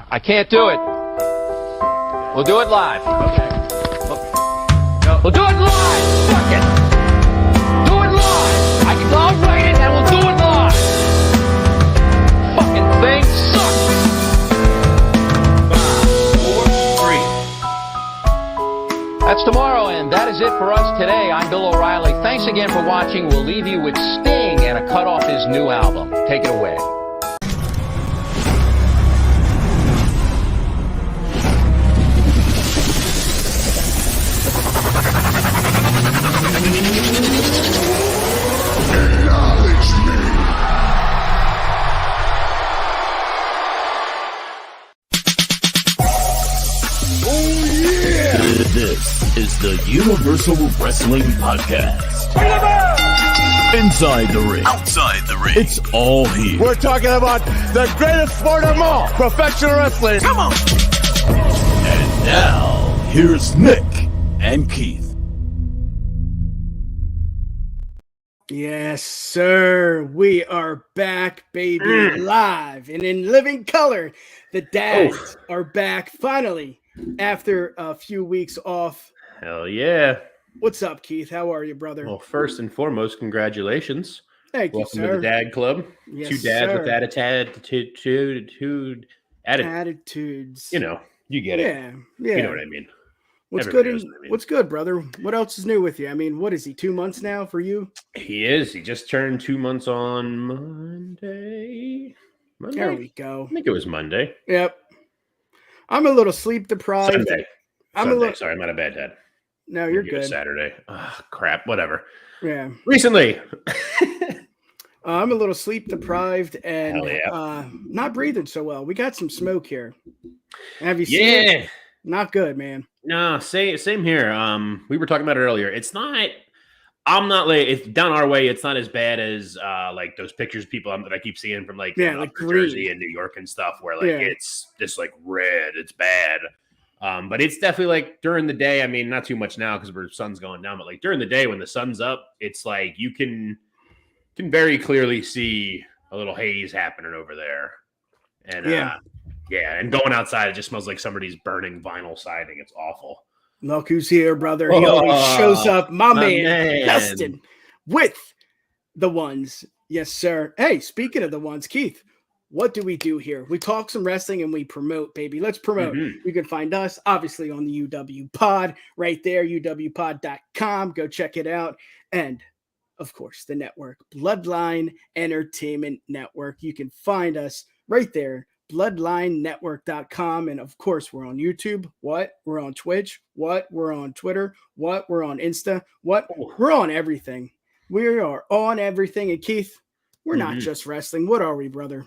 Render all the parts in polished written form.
I can't do it. We'll do it live. Okay. We'll do it live. Fuck it. Do it live. I'll write it and we'll do it live. Fucking thing sucks. 5, 4, 3. That's tomorrow, and that is it for us today. I'm Bill O'Reilly. Thanks again for watching. We'll leave you with Sting and a cut off his new album. Take it away. This is the Universal Wrestling Podcast. Inside the ring. Outside the ring. It's all here. We're talking about the greatest sport of all, professional wrestling. Come on! And now, here's Nick and Keith. Yes, sir. We are back, baby, live and in living color. The dads are back finally after a few weeks off. Hell yeah. What's up, Keith? How are you, brother? Well, first and foremost, congratulations. Thank you, Welcome sir. to the Dad Club. Yes, Two dads sir. with Attitudes. You know, you get it. Yeah. You know what I mean. What's Everybody good? knows what I mean. What's good, brother? What else is new with you? I mean, what is he? 2 months now for you? He is. He just turned 2 months on Monday. There we go. I think it was Monday. Yep. I'm a little sleep deprived. Sunday. I'm Sunday. a little. Sorry, I'm not a bad dad. No, you're It good. was Saturday. Crap. Whatever. Yeah. Recently. I'm a little sleep deprived and Hell yeah. not breathing so well. We got some smoke here. Have you seen it? Not good, man. No, same here. We were talking about it earlier. It's not. I'm not like it's down our way. It's not as bad as like those pictures of people that I keep seeing from like like Jersey and New York and stuff, where like it's just like red. It's bad. But it's definitely like during the day. I mean, not too much now because the sun's going down, but like during the day when the sun's up, it's like you can very clearly see a little haze happening over there. And and going outside, it just smells like somebody's burning vinyl siding. It's awful. Look who's here, brother. He always shows up. My man, Dustin, with the ones. Yes, sir. Hey, speaking of the ones, Keith, what do we do here? We talk some wrestling and we promote, baby. Let's promote. You can find us, obviously, on the TheUWPod right there, uwpod.com. Go check it out. And, of course, the network, Bloodline Entertainment Network. You can find us right there. bloodlinenetwork.com, and of course we're on YouTube. We're on Twitch. We're on Twitter. We're on Insta. We're on everything. We are on everything. And Keith, we're not just wrestling. What are we, brother?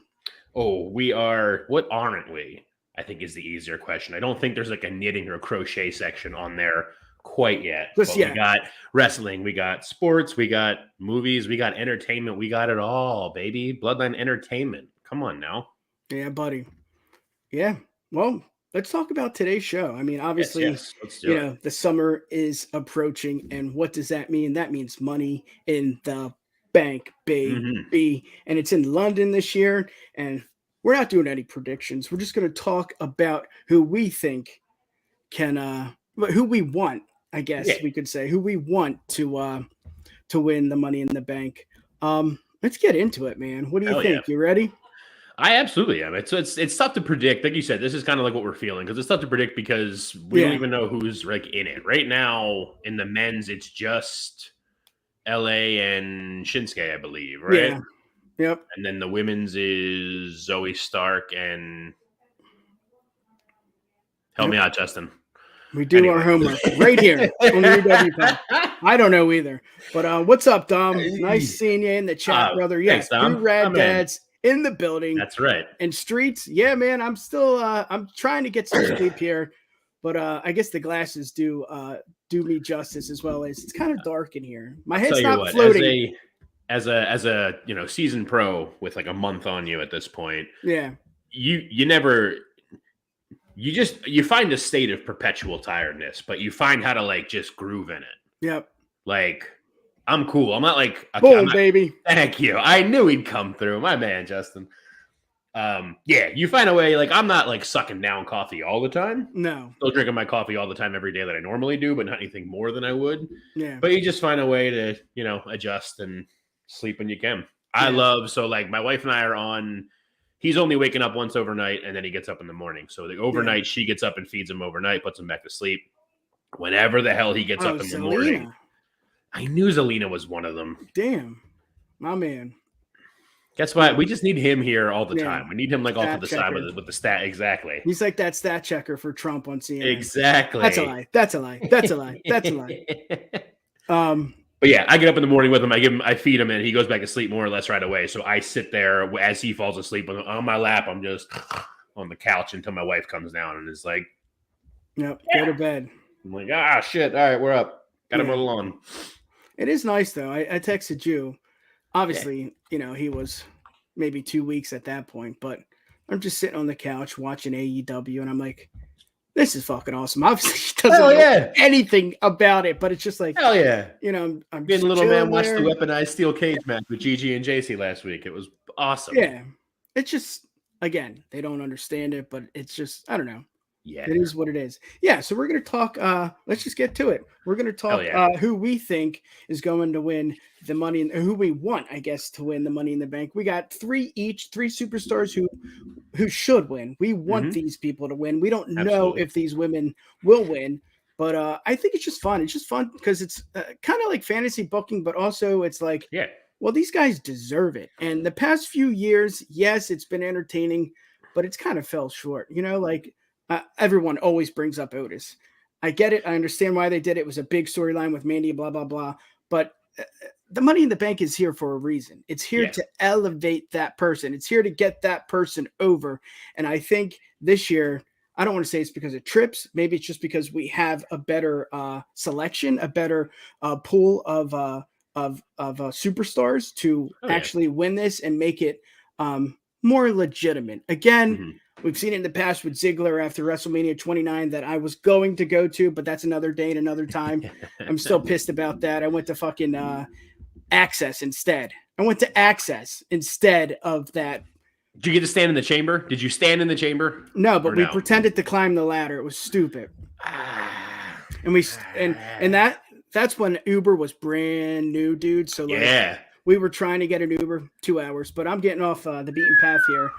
We are. What aren't we? I think is the easier question. I don't think there's like a knitting or crochet section on there quite yet. But we got wrestling, we got sports, we got movies, we got entertainment, we got it all, baby. Bloodline Entertainment. Come on now. Yeah, buddy. Yeah. Well, let's talk about today's show. I mean, obviously, Let's do it. The summer is approaching. And what does that mean? That means money in the bank, baby. And it's in London this year. And we're not doing any predictions. We're just going to talk about who we think can, who we want, I guess we could say, who we want to win the money in the bank. Let's get into it, man. What do you think? You ready? I absolutely am. It's tough to predict. Like you said, this is kind of like what we're feeling because it's tough to predict because we don't even know who's like in it right now. In the men's, it's just LA and Shinsuke, I believe, right? Yeah. Yep. And then the women's is Zoe Stark and help me out, Justin. We do our homework right here on the UWPod. I don't know either. But what's up, Dom? Nice seeing you in the chat, brother. Yes, thanks, two rad dads in the building. That's right. And streets. Yeah, man. I'm still I'm trying to get some sleep here. But I guess the glasses do me justice as well as it's kind of dark in here. My head's not floating. As a seasoned pro with like a month on you at this point. Yeah. You find a state of perpetual tiredness, but you find how to like just groove in it. Yep. Like I'm cool. I'm not like boom, baby. Thank you. I knew he'd come through. My man, Justin. Yeah, you find a way. Like, I'm not like sucking down coffee all the time. No. Still drinking my coffee all the time every day that I normally do, but not anything more than I would. Yeah. But you just find a way to, adjust and sleep when you can. I love, so like my wife and I are on, he's only waking up once overnight and then he gets up in the morning. So the overnight, she gets up and feeds him overnight, puts him back to sleep. Whenever the hell he gets up in the morning. I knew Zelina was one of them. Damn. My man. Guess what? We just need him here all the time. We need him like off to the side with the stat. Exactly. He's like that stat checker for Trump on CNN. Exactly. That's a lie. That's a lie. That's a lie. That's a lie. But yeah, I get up in the morning with him. I feed him, and he goes back to sleep more or less right away. So I sit there as he falls asleep on my lap. I'm just on the couch until my wife comes down and is like, "Yep, go to bed." I'm like, shit. All right, we're up. Got to mow the lawn. It is nice though. I texted you. Obviously, he was maybe 2 weeks at that point, but I'm just sitting on the couch watching AEW, and I'm like, this is fucking awesome. Obviously, he doesn't know anything about it, but it's just like, hell yeah. I'm being little man watched the weaponized steel cage match with Gigi and JC last week. It was awesome. Yeah. It's just, again, they don't understand it, but it's just, I don't know. Yeah. It is what it is. Yeah. So we're going to talk, let's just get to it. We're going to talk who we think is going to win the money, and who we want, I guess, to win the Money in the Bank. We got three superstars who should win. We want these people to win. We don't know if these women will win, but I think it's just fun. It's just fun because it's kind of like fantasy booking, but also it's like, well, these guys deserve it. And the past few years, yes, it's been entertaining, but it's kind of fell short. Everyone always brings up Otis. I get it. I understand why they did it. It was a big storyline with Mandy, blah, blah, blah. But the Money in the Bank is here for a reason. It's here to elevate that person. It's here to get that person over. And I think this year, I don't want to say it's because of trips. Maybe it's just because we have a better selection, a better pool of superstars to actually win this and make it more legitimate. Again, we've seen it in the past with Ziggler after WrestleMania 29 that I was going to go to, but that's another day and another time. I'm still pissed about that. I went to fucking Access instead. I went to Access instead of that. Did you get to stand in the chamber? Did you stand in the chamber? No, but we pretended to climb the ladder. It was stupid. And that's when Uber was brand new, dude. So we were trying to get an Uber 2 hours, but I'm getting off the beaten path here.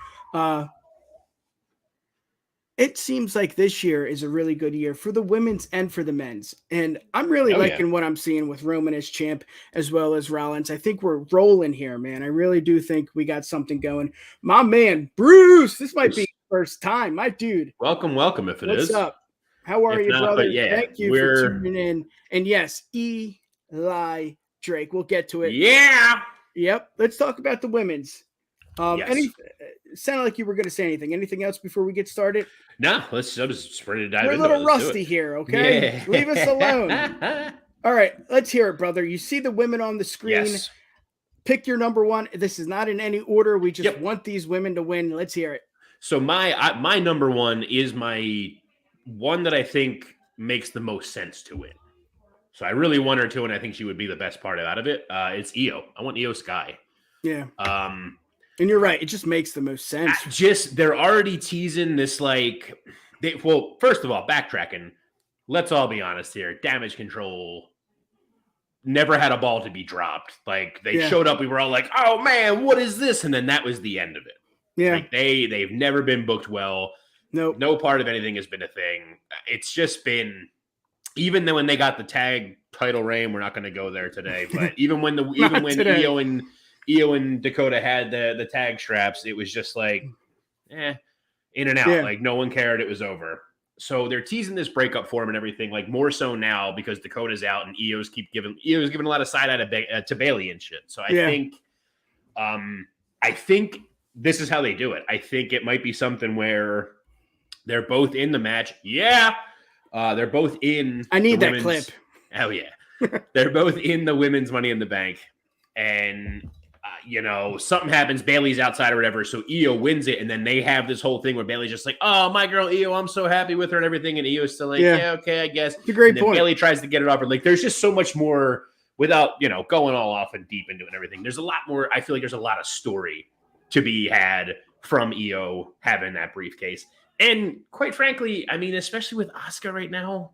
It seems like this year is a really good year for the women's and for the men's. And I'm really liking what I'm seeing with Roman as champ as well as Rollins. I think we're rolling here, man. I really do think we got something going. My man, Bruce, this might be first time. My dude. Welcome if it is. What's up? How are you, brother? Thank you for tuning in. And yes, Eli Drake. We'll get to it. Yeah. Yep. Let's talk about the women's. Sounded like you were going to say anything. Anything else before we get started? No, I'm just ready to dive into it. We're a little rusty here, okay? Yeah. Leave us alone. All right, let's hear it, brother. You see the women on the screen. Yes. Pick your number one. This is not in any order. We just want these women to win. Let's hear it. So my number one is my one that I think makes the most sense to win. So I really want her to, and I think she would be the best part out of it. It's Io. I want Io Sky. Yeah. And you're right. It just makes the most sense. They're already teasing this first of all, backtracking. Let's all be honest here. Damage Control never had a ball to be dropped. Like they showed up. We were all like, oh man, what is this? And then that was the end of it. Yeah. Like they've never been booked well. Nope. No part of anything has been a thing. It's just been, even though when they got the tag title reign, we're not going to go there today, but even when Io and Dakota had the tag straps, it was just like, in and out. Yeah. Like no one cared. It was over. So they're teasing this breakup for him and everything, like more so now because Dakota's out and Io's giving a lot of side eye to Bailey and shit. So I think this is how they do it. I think it might be something where they're both in the match. Yeah. They're both in. I need that clip. Oh yeah. They're both in the women's Money in the Bank. And something happens, Bailey's outside or whatever, so Io wins it, and then they have this whole thing where Bailey's just like, oh, my girl Io, I'm so happy with her and everything, and Io's still like, okay, I guess. It's a great point. Bailey tries to get it off her. Like, there's just so much more without, going all off and deep into it and everything. There's a lot more, I feel like there's a lot of story to be had from EO having that briefcase. And quite frankly, I mean, especially with Asuka right now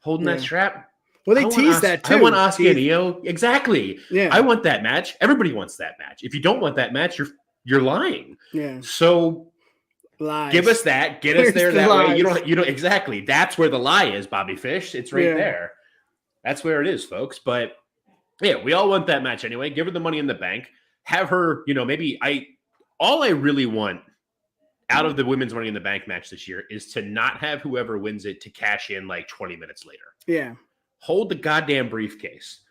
holding that strap. Well, they teased that too. I want Asuka and EO. Exactly. Yeah. I want that match. Everybody wants that match. If you don't want that match, you're lying. Yeah. So lies. Give us that. Get us there that lies. way. You don't exactly. That's where the lie is, Bobby Fish. It's right there. That's where it is, folks. But yeah, we all want that match anyway. Give her the Money in the Bank. Have her, all I really want out of the women's Money in the Bank match this year is to not have whoever wins it to cash in like 20 minutes later. Yeah. Hold the goddamn briefcase.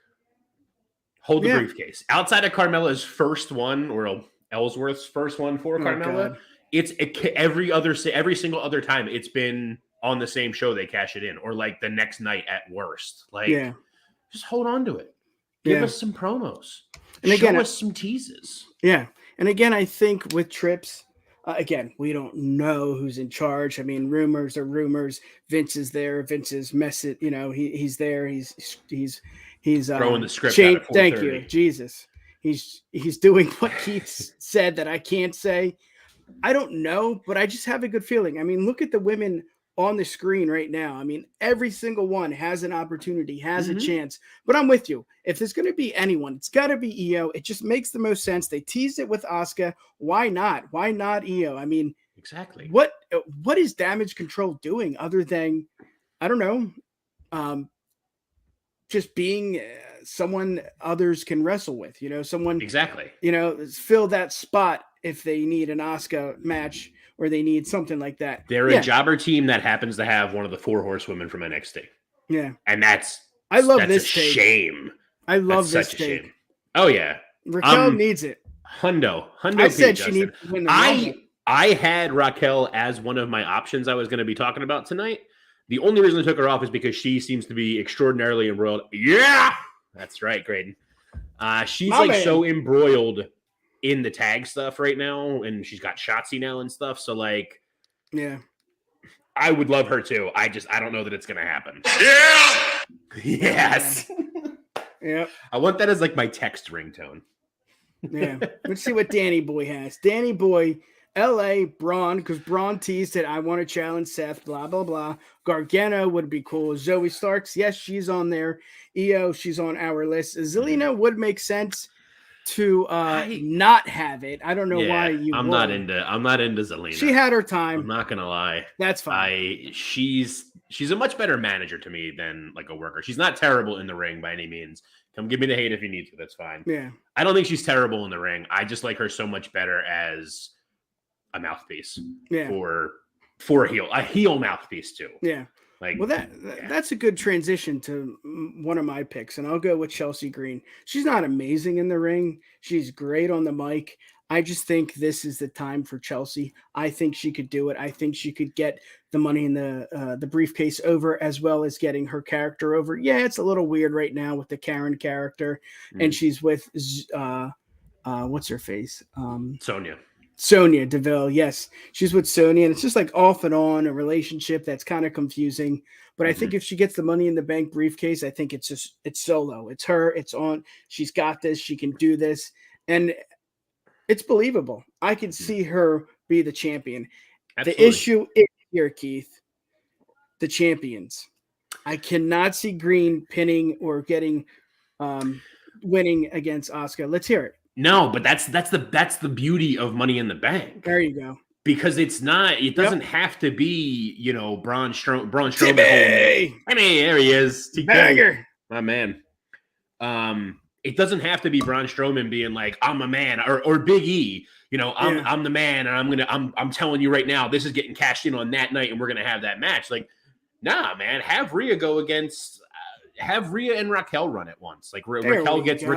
Hold the briefcase. Outside of Carmella's first one, or Ellsworth's first one for Carmella, God. it's every single other time it's been on the same show they cash it in, or like the next night at worst. Like, just hold on to it. Give us some promos. And show us some teases. Yeah. And again, I think with Trips, again, we don't know who's in charge. I mean, rumors are rumors. Vince is there. Vince is messing. He's there. He's throwing the script. Thank you, Jesus. He's doing what Keith said that I can't say. I don't know, but I just have a good feeling. I mean, look at the women on the screen right now. I mean, every single one has an opportunity, has a chance. But I'm with you. If there's going to be anyone, it's got to be EO. It just makes the most sense. They teased it with Asuka. Why not? Why not EO? I mean, exactly. What is Damage Control doing other than, I don't know, just being someone others can wrestle with? Someone exactly. Fill that spot if they need an Asuka match. Or they need something like that. They're a jobber team that happens to have one of the 4 horsewomen from NXT. Yeah. And that's this a shame. I love that's this such take. a shame. Oh, yeah. Raquel needs it. Hundo. I said she needs to win the Rumble. I had Raquel as one of my options I was going to be talking about tonight. The only reason I took her off is because she seems to be extraordinarily embroiled. Yeah! That's right, Graydon. She's so embroiled in the tag stuff right now, and she's got Shotzi now and stuff. So I would love her too. I don't know that it's gonna happen. Yeah. Yes. Yeah. I want that as like my text ringtone. Yeah. Let's see what Danny Boy has. Danny Boy, LA, Braun, because Braun teased it. I want to challenge Seth, blah, blah, blah. Gargano would be cool. Zoe Starks, yes, she's on there. EO, she's on our list. Zelina would make sense to not have it. I don't know why you I'm not into Zelina. She had her time. I'm not gonna lie. That's fine. She's a much better manager to me than like a worker. She's not terrible in the ring by any means. Come give me the hate if you need to. That's fine. Yeah. I don't think she's terrible in the ring. I just like her so much better as a mouthpiece. Yeah. For a heel mouthpiece too. Yeah. That's a good transition to one of my picks, and I'll go with Chelsea Green. She's not amazing in the ring. She's great on the mic. I just think this is the time for Chelsea. I think she could do it. I think she could get the Money in the briefcase over, as well as getting her character over. Yeah, it's a little weird right now with the Karen character, and she's with what's her face? Sonya Deville. Yes, she's with Sonya, and it's just like off and on a relationship that's kind of confusing. But I think if she gets the Money in the Bank briefcase, I think it's solo. It's her. It's on. She's got this. She can do this, and it's believable. I can see her be the champion. Absolutely. The issue is here, Keith, the champions. I cannot see Green pinning or getting winning against Asuka. Let's hear it. No, but that's the beauty of Money in the Bank. There you go. Because it doesn't have to be, Braun Strowman. I mean, there he is. Bagger. My man. It doesn't have to be Braun Strowman being like, I'm a man, or Big E, I'm the man, and I'm telling you right now, this is getting cashed in on that night, and we're gonna have that match. Like, nah, man, have Rhea go against have Rhea and Raquel run it once. Like Raquel gets her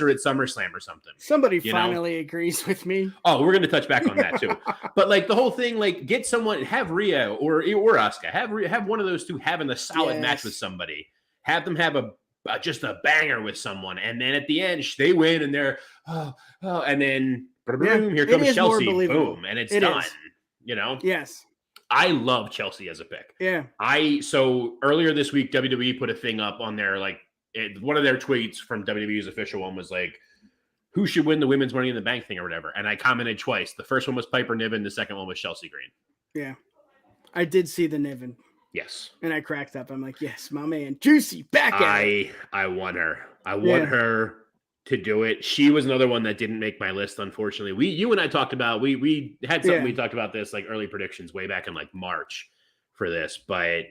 at SummerSlam or something. Somebody finally agrees with me. Oh, we're going to touch back on that too. But like the whole thing, like get someone, have Rhea or Asuka, have one of those two having a solid match with somebody. Have them have just a banger with someone, and then at the end they win, and they're and then boom, here comes Chelsea, boom, and it's done. Yes. I love Chelsea as a pick. Yeah. So earlier this week, WWE put a thing up on their one of their tweets from WWE's official one was like, who should win the women's Money in the Bank thing or whatever. And I commented twice. The first one was Piper Niven. The second one was Chelsea Green. Yeah. I did see the Niven. Yes. And I cracked up. I'm like, yes, my man. Juicy, back at it. I want her. I want her to do it. She was another one that didn't make my list, unfortunately. You and I talked about, we had something, we talked about this, like early predictions way back in like March for this, but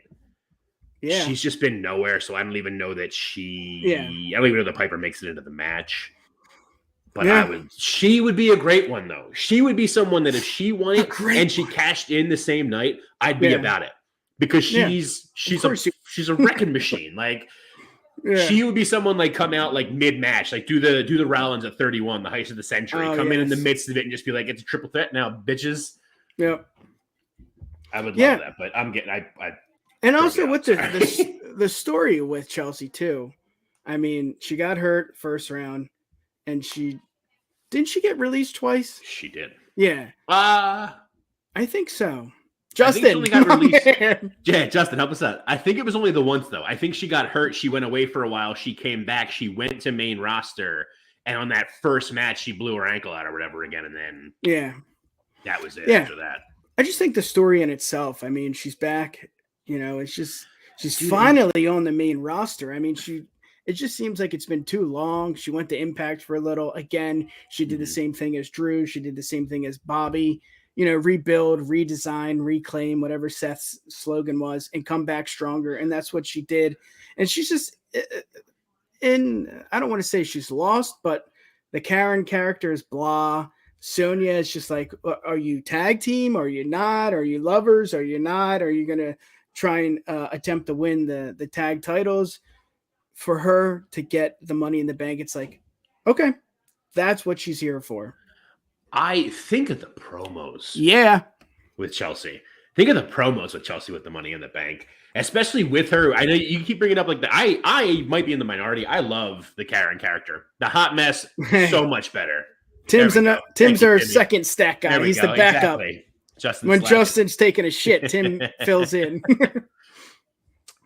she's just been nowhere. So I don't even know that I don't even know that Piper makes it into the match. But she would be a great one though. She would be someone that if she won it and she cashed in the same night, I'd be about it because she's a wrecking machine. Like, she would be someone like come out like mid-match, like do the Rollins at 31, the heist of the century, come in the midst of it and just be like, it's a triple threat now, bitches. Yep. I would love that, but I'm getting and also with the story with Chelsea too. I mean, she got hurt first round, and didn't she get released twice? She did. Yeah. I think so. Justin, I think she only got released. Yeah, Justin, help us out. I think it was only the once though. I think she got hurt. She went away for a while. She came back. She went to main roster, and on that first match, she blew her ankle out or whatever again, and then that was it. After that, I just think the story in itself. I mean, she's back. You know, it's just she's finally on the main roster. I mean, it just seems like it's been too long. She went to Impact for a little. Again, she did the same thing as Drew. She did the same thing as Bobby. You know, rebuild, redesign, reclaim, whatever Seth's slogan was, and come back stronger. And that's what she did. And she's just I don't want to say she's lost, but the Karen character is blah. Sonya is just like, are you tag team? Are you not? Are you lovers? Are you not? Are you going to try and attempt to win the tag titles? For her to get the Money in the Bank, it's like, okay, that's what she's here for. I think of the promos. Yeah. With Chelsea. Think of the promos with Chelsea with the Money in the Bank, especially with her. I know you keep bringing up like I might be in the minority. I love the Karen character. The hot mess, so much better. Tim's our second stack guy. He's the backup. Exactly. When Justin's taking a shit, Tim fills in.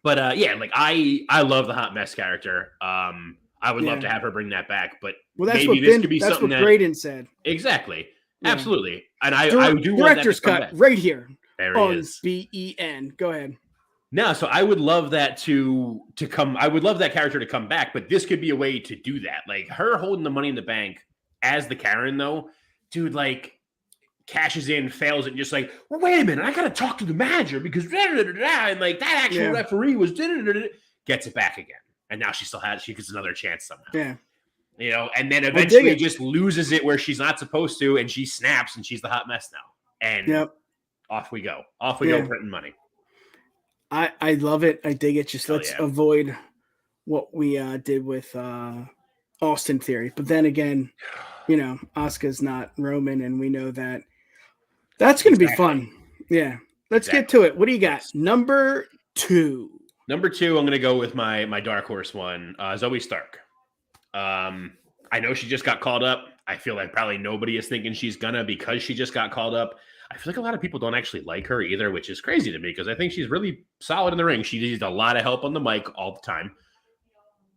But like I love the hot mess character. I would love to have her bring that back, but that's maybe this could be something that Graydon said. Exactly. Yeah. Absolutely. And I do want director's that to come cut back. right here there on it is. BEN. Go ahead. No, so I would love that to come. I would love that character to come back, but this could be a way to do that. Like her holding the Money in the Bank as the Karen, though, dude, like cashes in, fails, and just like, well, wait a minute, I gotta talk to the manager because and like that actual referee was gets it back again. And now she gets another chance somehow. Yeah. You know, and then eventually just loses it where she's not supposed to, and she snaps, and she's the hot mess now. And off we go. Off we go printing money. I love it. I dig it. Just let's avoid what we did with Austin Theory. But then again, you know, Asuka's not Roman, and we know that's going to be fun. Yeah. Let's get to it. What do you got? Number 2. Number 2, I'm going to go with my dark horse one, Zoe Stark. I know she just got called up. I feel like probably nobody is thinking she's gonna because she just got called up. I feel like a lot of people don't actually like her either, which is crazy to me because I think she's really solid in the ring. She needs a lot of help on the mic all the time,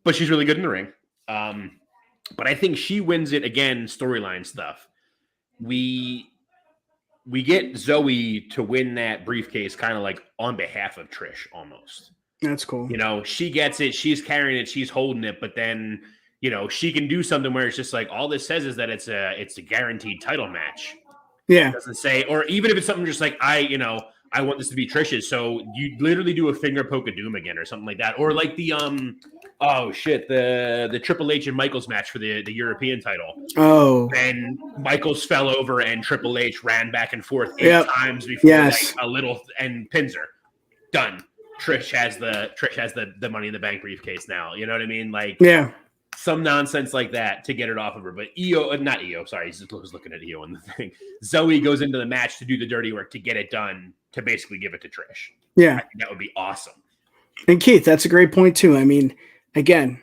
but she's really good in the ring. But I think she wins it again. Storyline stuff. We get Zoe to win that briefcase kind of like on behalf of Trish almost. That's cool. You know, she gets it. She's carrying it. She's holding it. But then, you know, she can do something where it's just like all this says is that it's a guaranteed title match. Yeah. It doesn't say, or even if it's something just like I want this to be Trish's. So you literally do a finger poke of doom again or something like that. Or like the the Triple H and Michaels match for the European title. Oh. And Michaels fell over and Triple H ran back and forth 8 times before like a little and pins her. Done. Trish has the Money in the Bank briefcase now. You know what I mean? Like some nonsense like that to get it off of her. But sorry, I was looking at Io on the thing. Zoe goes into the match to do the dirty work to get it done to basically give it to Trish. Yeah. I think that would be awesome. And Keith, that's a great point too. I mean, again,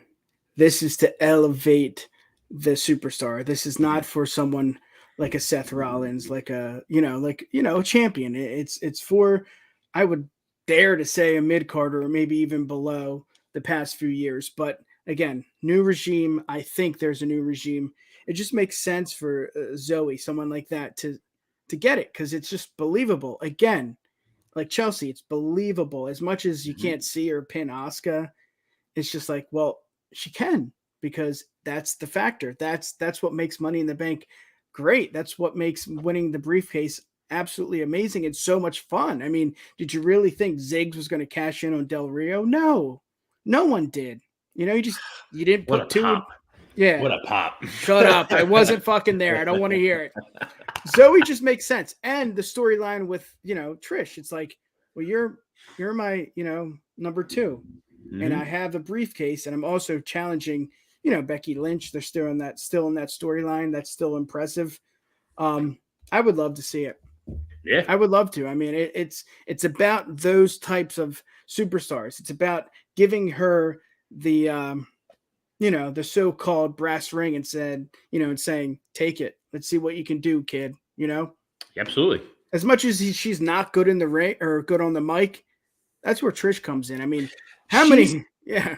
this is to elevate the superstar. This is not for someone like a Seth Rollins, like a champion. It's for, I would dare to say, a mid-carder or maybe even below the past few years. But again, new regime. I think there's a new regime it just makes sense for Zoe, someone like that, to get it because it's just believable. Again, like Chelsea, it's believable. As much as you can't see her pin Asuka, it's just like, well, she can because that's the factor. That's what makes Money in the Bank great. That's what makes winning the briefcase absolutely amazing and so much fun. I mean, did you really think Ziggs was going to cash in on Del Rio? No one did. You know, you didn't put two. Pop. Yeah. What a pop. Shut up. I wasn't fucking there. I don't want to hear it. Zoe just makes sense. And the storyline with, Trish, it's like, well, you're my, number 2. And I have a briefcase and I'm also challenging, Becky Lynch. They're still in that storyline. That's still impressive. I would love to see it. Yeah, I would love to. I mean, it's about those types of superstars. It's about giving her the, the so-called brass ring and saying, take it. Let's see what you can do, kid. Absolutely. As much as she's not good in the ring or good on the mic, that's where Trish comes in. I mean, many? Yeah.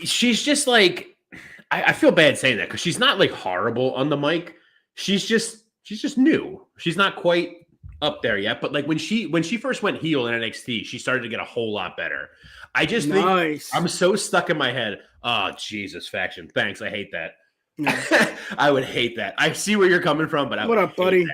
She's just like, I feel bad saying that because she's not like horrible on the mic. She's just new. She's not quite up there yet. But like when she first went heel in NXT, she started to get a whole lot better. I just think I'm so stuck in my head. Oh, Jesus, Faction. Thanks. I hate that. Yeah. I would hate that. I see where you're coming from, but what up, buddy?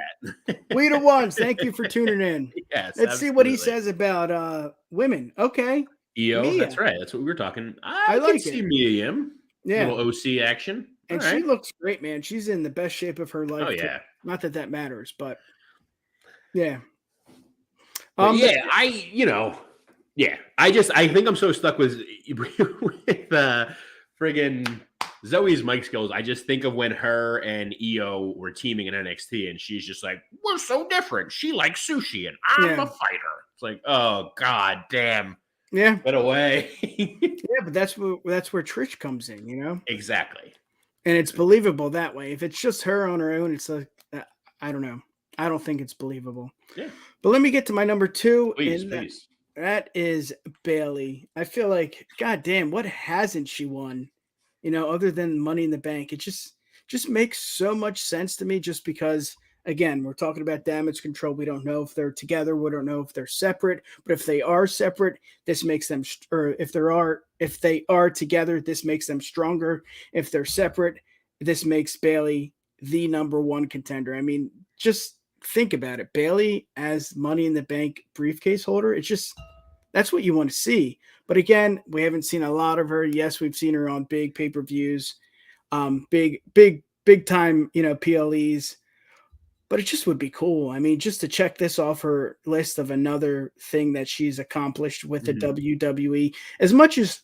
We the ones. Thank you for tuning in. Yes. Let's see what he says about women. Okay. EO, Mia. That's right. That's what we were talking. I like see it. Mia Yim. Yeah. Little OC action. And she looks great, man. She's in the best shape of her life. Oh, yeah. Not that matters, but yeah. I think I'm so stuck with friggin' Zoe's mic skills. I just think of when her and EO were teaming in NXT and she's just like, we're so different. She likes sushi and I'm a fighter. It's like, oh, God damn. Yeah. Get away. Yeah, but that's where Trish comes in, Exactly. And it's believable that way. If it's just her on her own, it's like, I don't know. I don't think it's believable. Yeah. But let me get to my number 2. Please. That is Bayley. I feel like, God damn, what hasn't she won? Other than Money in the Bank. It just makes so much sense to me just because, again, we're talking about Damage Control. We don't know if they're together. We don't know if they're separate. But if they are separate, this makes them, or if they are together, this makes them stronger. If they're separate, this makes Bayley the number 1 contender. I mean, just think about it. Bayley as Money in the Bank briefcase holder, it's just, that's what you want to see. But again, we haven't seen a lot of her. Yes, we've seen her on big pay-per-views, big time, PLEs. But it just would be cool. I mean, just to check this off her list of another thing that she's accomplished with the WWE. As much as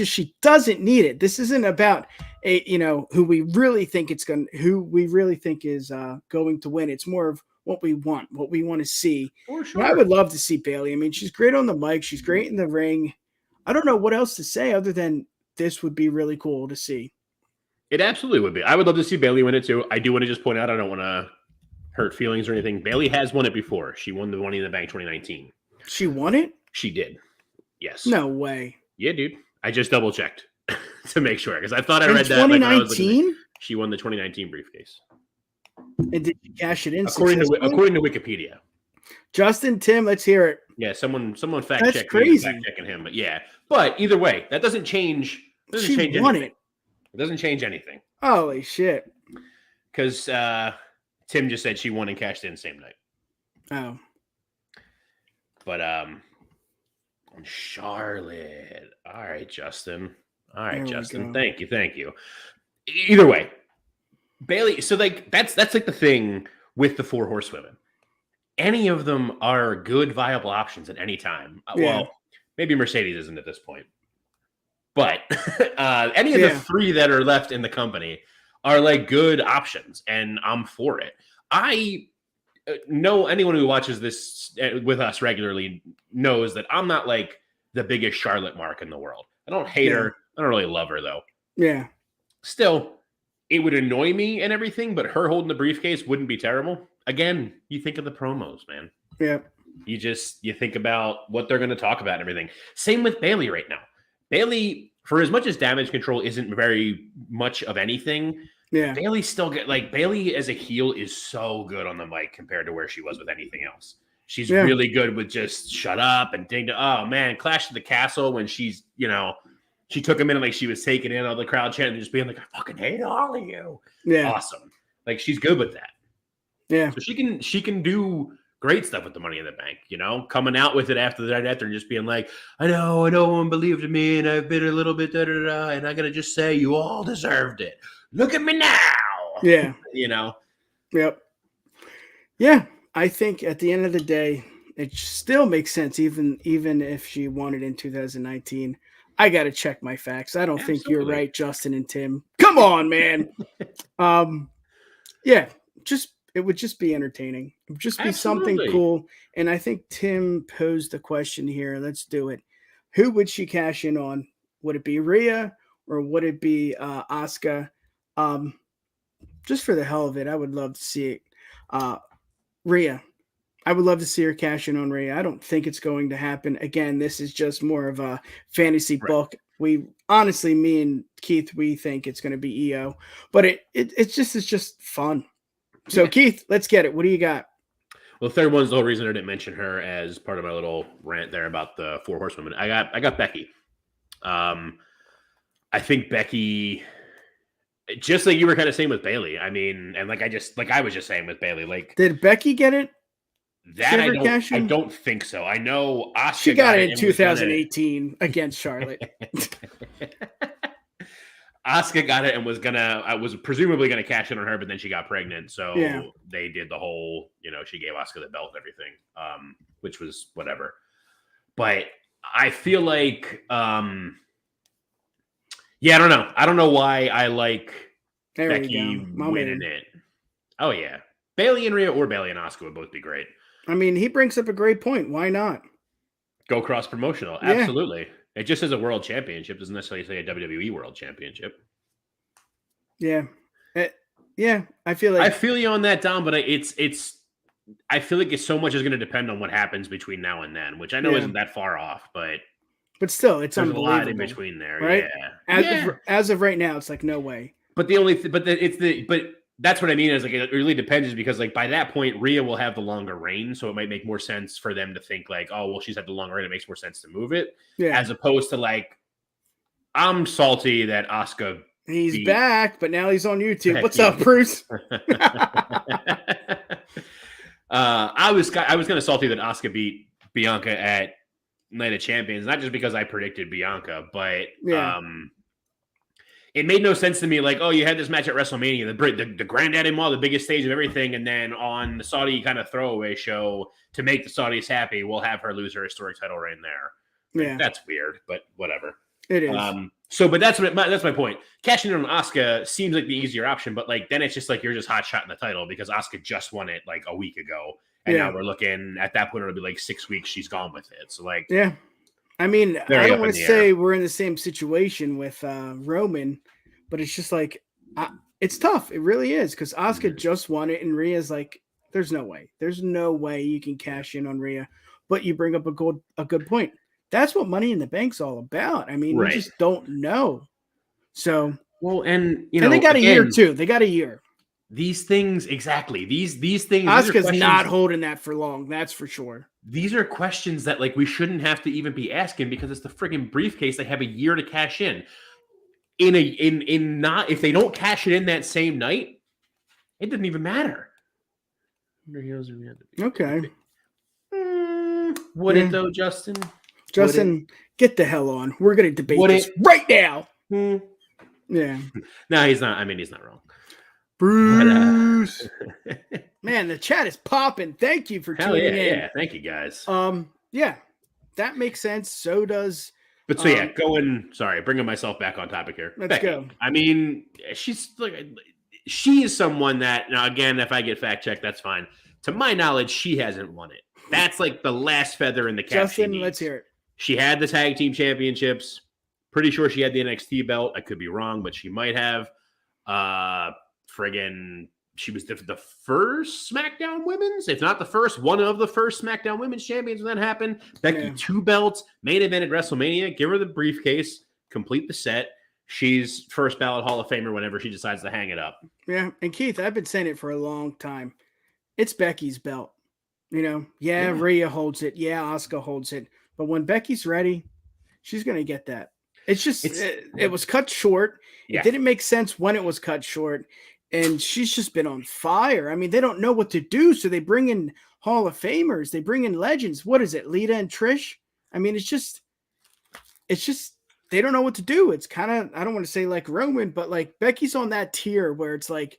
she doesn't need it, this isn't about who we really think is going to win. It's more of what we want to see. For sure. I would love to see Bayley. I mean, she's great on the mic. She's great in the ring. I don't know what else to say other than this would be really cool to see. It absolutely would be. I would love to see Bayley win it too. I do want to just point out, I don't want to hurt feelings or anything. Bayley has won it before. She won the Money in the Bank 2019. She won it? She did. Yes. No way. Yeah, dude. I just double checked to make sure because I thought I read that. 2019? She won the 2019 briefcase. And did you cash it in? According to Wikipedia. Justin, Tim, let's hear it. Yeah, someone fact That's checked crazy. fact checking him, but yeah. But either way, that doesn't change. She won anything. It doesn't change anything. Holy shit! Because Tim just said she won and cashed in same night. Oh. But Charlotte. All right, Justin. All right, Justin. Thank you. Either way, Bayley. So like that's like the thing with the 4 horsewomen. Any of them are good, viable options at any time. Yeah. Well, maybe Mercedes isn't at this point, but any of the 3 that are left in the company are like good options, and I'm for it. I know anyone who watches this with us regularly knows that I'm not like the biggest Charlotte mark in the world. I don't hate her. I don't really love her though. Yeah. Still, it would annoy me and everything, but her holding the briefcase wouldn't be terrible. Again, you think of the promos, man. Yeah. You think about what they're going to talk about and everything. Same with Bayley right now. Bayley, for as much as Damage Control isn't very much of anything, Yeah. Bailey still Bailey as a heel is so good on the mic compared to where she was with anything else. She's really good with just shut up and ding. Oh man, Clash of the Castle when she's, she took a minute like she was taking in all the crowd chanting and just being like, I fucking hate all of you. Yeah. Awesome. Like she's good with that. Yeah. So she can do great stuff with the Money in the Bank, coming out with it after the night after and just being like, I know no one believed in me and I've been a little bit and I gotta just say you all deserved it. Look at me now. Yeah. Yep. Yeah. I think at the end of the day, it still makes sense, even if she won it in 2019. I got to check my facts. I don't think you're right, Justin and Tim. Come on, man. Yeah, it would just be entertaining. It would just be something cool. And I think Tim posed the question here. Let's do it. Who would she cash in on? Would it be Rhea or would it be Asuka? Just for the hell of it, I would love to see it. Rhea. I would love to see her cash in on Rhea. I don't think it's going to happen. Again, this is just more of a fantasy book. We honestly, me and Keith, we think it's going to be EO, but it's just fun. So Keith, let's get it. What do you got? Well, the third one's the whole reason I didn't mention her as part of my little rant there about the 4 horsewomen. I got Becky. I think Becky, just like you were kind of saying with Bailey. I mean, and I was just saying with Bailey, did Becky get it? That I don't think so. I know Asuka she got it in 2018 against Charlotte. Asuka got it and was presumably gonna cash in on her, but then she got pregnant, so they did the whole, she gave Asuka the belt and everything, which was whatever. But I feel like, I don't know why I like Becky winning it. Oh yeah, Bailey and Rhea or Bailey and Asuka would both be great. I mean, he brings up a great point. Why not? Go cross promotional. Absolutely. It just says a world championship. Doesn't necessarily say a WWE world championship. Yeah. I feel like I feel you on that, Dom, but I feel like so much is going to depend on what happens between now and then, which I know isn't that far off, but still, it's there's unbelievable. A lot in between there, right? As of right now, it's like no way. But that's what I mean is it really depends because by that point Rhea will have the longer reign, so it might make more sense for them to think she's had the longer reign, it makes more sense to move it, as opposed to I'm salty that Asuka he's back, but now he's on YouTube. What's up, Bruce? I was kind of salty that Asuka beat Bianca at Night of Champions, not just because I predicted Bianca, but it made no sense to me. You had this match at WrestleMania, the Granddaddy Mall, the biggest stage of everything, and then on the Saudi kind of throwaway show to make the Saudis happy, we'll have her lose her historic title reign there. Yeah, that's weird, but whatever. It is. But that's my point. Cashing in on Asuka seems like the easier option, but then it's just you're just hot shotting the title because Asuka just won it a week ago, and now we're looking at that point it'll be 6 weeks she's gone with it. So I mean, I don't want to say we're in the same situation with Roman, but it's just it's tough. It really is because Asuka just won it, and Rhea's there's no way. There's no way you can cash in on Rhea. But you bring up a good point. That's what Money in the Bank's all about. I mean, we just don't know. So and they got a year too. They got a year. These things exactly. These things. Asuka's not holding that for long. That's for sure. These are questions that we shouldn't have to even be asking because it's the friggin' briefcase. They have a year to cash in. If they don't cash it in that same night, it doesn't even matter. Okay. Would it though, Justin? Justin, get the hell on. We're gonna debate this right now. Yeah. No, he's not. I mean, he's not wrong. Bruce. Man, the chat is popping. Thank you for tuning in. Yeah, thank you guys. Yeah, that makes sense. So does. But bringing myself back on topic here. Let's go. I mean, she is someone that, now again, if I get fact checked, that's fine. To my knowledge, she hasn't won it. That's the last feather in the cap. Justin, let's hear it. She had the tag team championships. Pretty sure she had the NXT belt. I could be wrong, but she might have. She was the first SmackDown Women's, if not the first, one of the first SmackDown Women's champions when that happened. Becky, 2 belts, main event at WrestleMania. Give her the briefcase, complete the set. she's first ballot Hall of Famer whenever she decides to hang it up. Yeah, and Keith, I've been saying it for a long time. It's Becky's belt. Yeah. Rhea holds it. Yeah, Asuka holds it. But when Becky's ready, she's going to get that. It's just, it was cut short. Yeah. It didn't make sense when it was cut short. And she's just been on fire. I mean, they don't know what to do. So they bring in Hall of Famers. They bring in legends. What is it? Lita and Trish? I mean, it's just, they don't know what to do. It's kind of, I don't want to say like Roman, but like Becky's on that tier where it's like,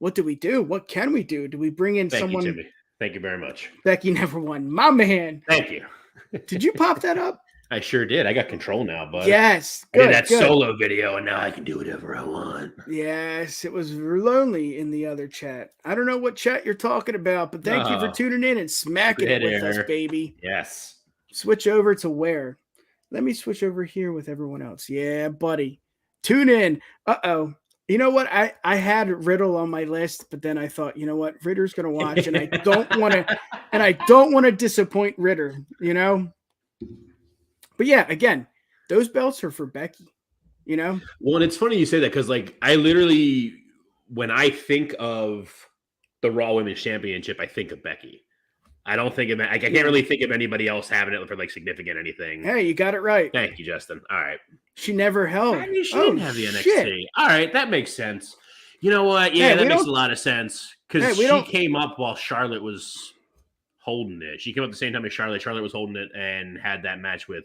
what do we do? What can we do? Do we bring in someone? You, Timmy. Thank you very much. Becky never won. My man. Thank you. Did you pop that up? I sure did. I got control now, but yes, I did that solo video, and now I can do whatever I want. Yes, it was lonely in the other chat. I don't know what chat you're talking about, but thank you for tuning in and smacking it with us, baby. Yes. Switch over to where? Let me switch over here with everyone else. Yeah, buddy. Tune in. Uh-oh. You know what? I had Riddle on my list, but then I thought, you know what? Ritter's going to watch, and I don't want to disappoint Ritter, But yeah, again, those belts are for Becky, Well, and it's funny you say that because, like, I literally, when I think of the Raw Women's Championship, I think of Becky. I don't think of it. I can't really think of anybody else having it for like significant anything. Hey, you got it right. Thank you, Justin. All right. She never held. She didn't have the NXT. Shit. All right, that makes sense. You know what? Yeah, that makes a lot of sense because she came up while Charlotte was holding it. She came up at the same time as Charlotte. Charlotte was holding it and had that match with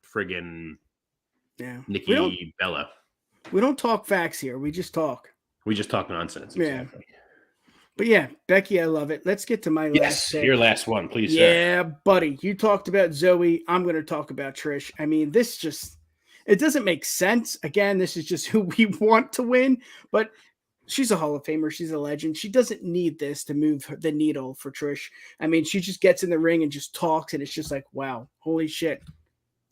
friggin' Nikki Bella. We don't talk facts here. We just talk. We just talk nonsense. Exactly. Yeah. But yeah, Becky, I love it. Let's get to my last pick. Your last one, please. Yeah, buddy. You talked about Zoe. I'm going to talk about Trish. I mean, it doesn't make sense. Again, this is just who we want to win, but she's a Hall of Famer. She's a legend. She doesn't need this to move the needle for Trish. I mean, she just gets in the ring and just talks, and it's just like, wow, holy shit.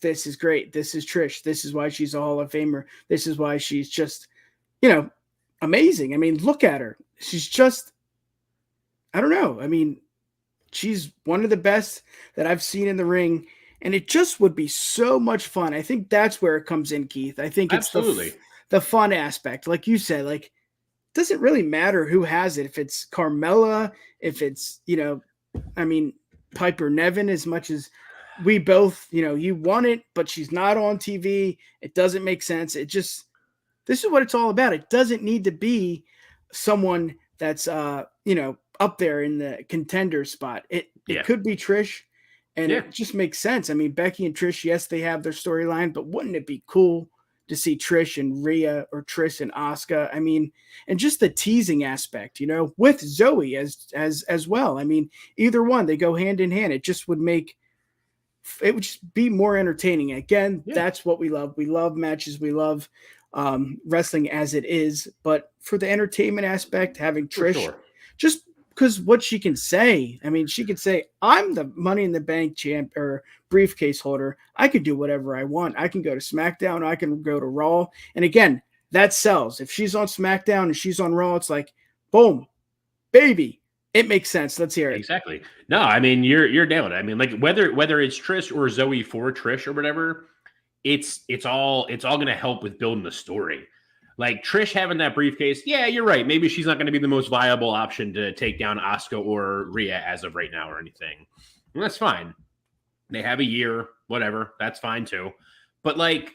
This is great. This is Trish. This is why she's a Hall of Famer. This is why she's just, amazing. I mean, look at her. She's just, I don't know. I mean, she's one of the best that I've seen in the ring, and it just would be so much fun. I think that's where it comes in, Keith. I think it's the fun aspect. Like you said, like, it doesn't really matter who has it. If it's Carmella, if it's, Piper Niven, as much as we both, you want it, but she's not on TV. It doesn't make sense. This is what it's all about. It doesn't need to be someone that's, up there in the contender spot. It could be Trish, and it just makes sense. I mean, Becky and Trish, yes, they have their storyline, but wouldn't it be cool to see Trish and Rhea or Trish and Asuka? I mean, and just the teasing aspect, with Zoe as well. I mean, either one, they go hand in hand. It would just be more entertaining. Again, that's what we love. We love matches. We love wrestling as it is, but for the entertainment aspect, having Trish, just because what she can say, I mean, she could say, I'm the Money in the Bank champ or briefcase holder. I could do whatever I want. I can go to SmackDown. I can go to Raw. And again, that sells. If she's on SmackDown and she's on Raw, it's like, boom, baby. It makes sense. Let's hear it. Exactly. No, I mean, you're down. I mean, like whether it's Trish or Zoe for Trish or whatever, it's all going to help with building the story. Like Trish having that briefcase, yeah, you're right. Maybe she's not going to be the most viable option to take down Asuka or Rhea as of right now or anything. And that's fine. They have a year, whatever. That's fine too. But like,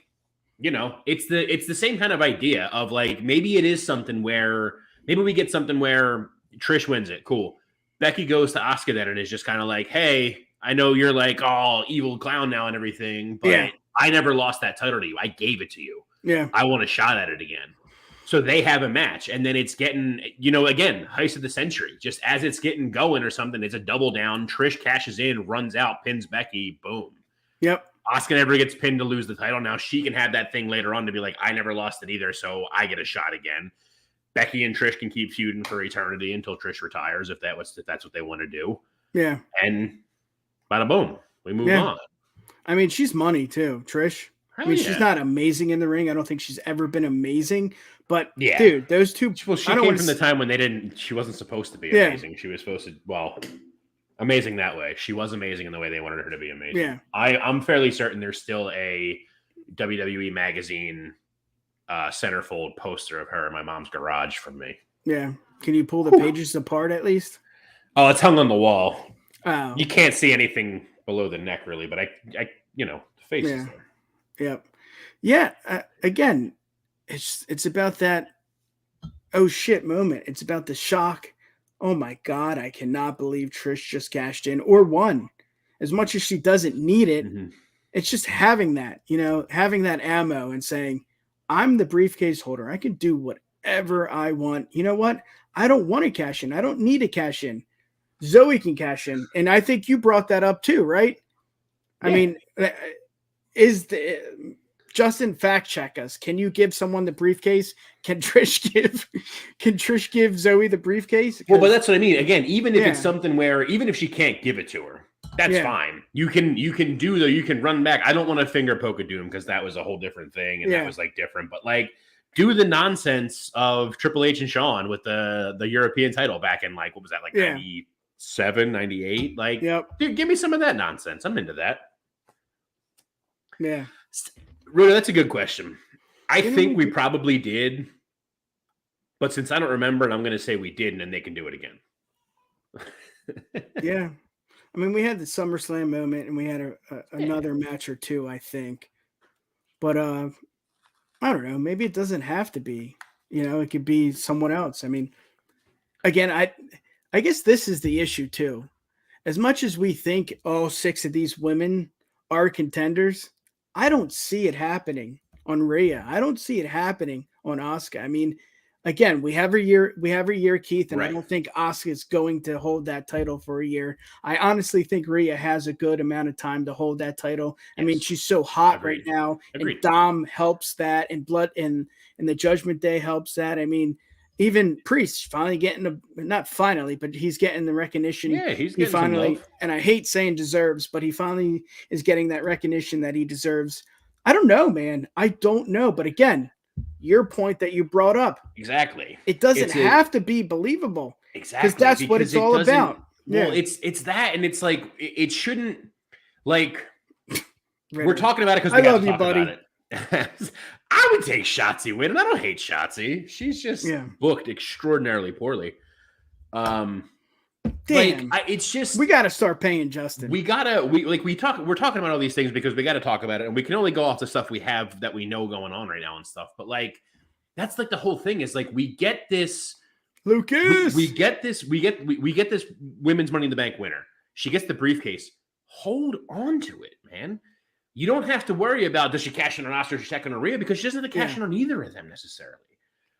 it's the same kind of idea of like, maybe it is something where maybe we get something where Trish wins it. Cool. Becky goes to Asuka then and is just kind of like, hey, I know you're like all evil clown now and everything, but I never lost that title to you. I gave it to you. Yeah. I want a shot at it again. So they have a match, and then it's getting, again, heist of the century. Just as it's getting going or something, it's a double down. Trish cashes in, runs out, pins Becky, boom. Yep. Asuka never gets pinned to lose the title. Now she can have that thing later on to be like, I never lost it either, so I get a shot again. Becky and Trish can keep feuding for eternity until Trish retires, if that's what they want to do. Yeah. And bada boom, we move on. I mean, she's money too, Trish. She's not amazing in the ring. I don't think she's ever been amazing. But dude, those two. Well, she came from the time when she wasn't supposed to be amazing. She was supposed to, amazing that way. She was amazing in the way they wanted her to be amazing. Yeah. I'm fairly certain there's still a WWE magazine centerfold poster of her in my mom's garage from me. Yeah. Can you pull the pages apart at least? Oh, it's hung on the wall. Oh. You can't see anything below the neck really, but I the face is there. Yep. Yeah. Again, it's about that oh shit moment. It's about the shock. Oh my God, I cannot believe Trish just cashed in or won. As much as she doesn't need it, it's just having that, having that ammo and saying, I'm the briefcase holder. I can do whatever I want. You know what? I don't want to cash in. I don't need to cash in. Zoe can cash in. And I think you brought that up too, right? Yeah. I mean, Justin, fact check us. Can you give someone the briefcase? Can Trish give Zoe the briefcase? Well, but that's what I mean. Again, even if it's something where, even if she can't give it to her, that's fine. You can run back. I don't want to finger poke a Doom because that was a whole different thing and that was like different. But like, do the nonsense of Triple H and Shawn with the European title back in like, what was that, like 97, 98? Like, dude, give me some of that nonsense. I'm into that. Yeah. Rudy, that's a good question. I think we probably did, but since I don't remember, and I'm going to say we didn't, and they can do it again. Yeah. I mean, we had the SummerSlam moment, and we had another match or two, I think. But I don't know. Maybe it doesn't have to be. It could be someone else. I mean, again, I guess this is the issue, too. As much as we think, 6 of these women are contenders, I don't see it happening on Rhea. I don't see it happening on Asuka. I mean, again, we have a year, Keith, and I don't think Asuka is going to hold that title for a year. I honestly think Rhea has a good amount of time to hold that title. Yes. I mean, she's so hot right now, and Dom helps that, and and the Judgment Day helps that. I mean, even Priest finally not finally, but he's getting the recognition. Yeah, he's getting some love. And I hate saying deserves, but he finally is getting that recognition that he deserves. I don't know, man. I don't know. But again, your point that you brought up. Exactly. It doesn't have to be believable. Exactly. Because that's what it's all about. Well, it's that, and it's like, it shouldn't, like, we're talking about it because we got to talk about it. I would take Shotzi winning. I don't hate Shotzi. She's just booked extraordinarily poorly. It's just, we got to start paying Justin. We're talking about all these things because we got to talk about it, and we can only go off the stuff we have that we know going on right now and stuff. But like, that's like the whole thing is like, we get this, Lucas. We get this women's Money in the Bank winner. She gets the briefcase. Hold on to it, man. You don't have to worry about does she cash in on Asuka or she cash in on Rhea because she doesn't have to cash in on either of them necessarily.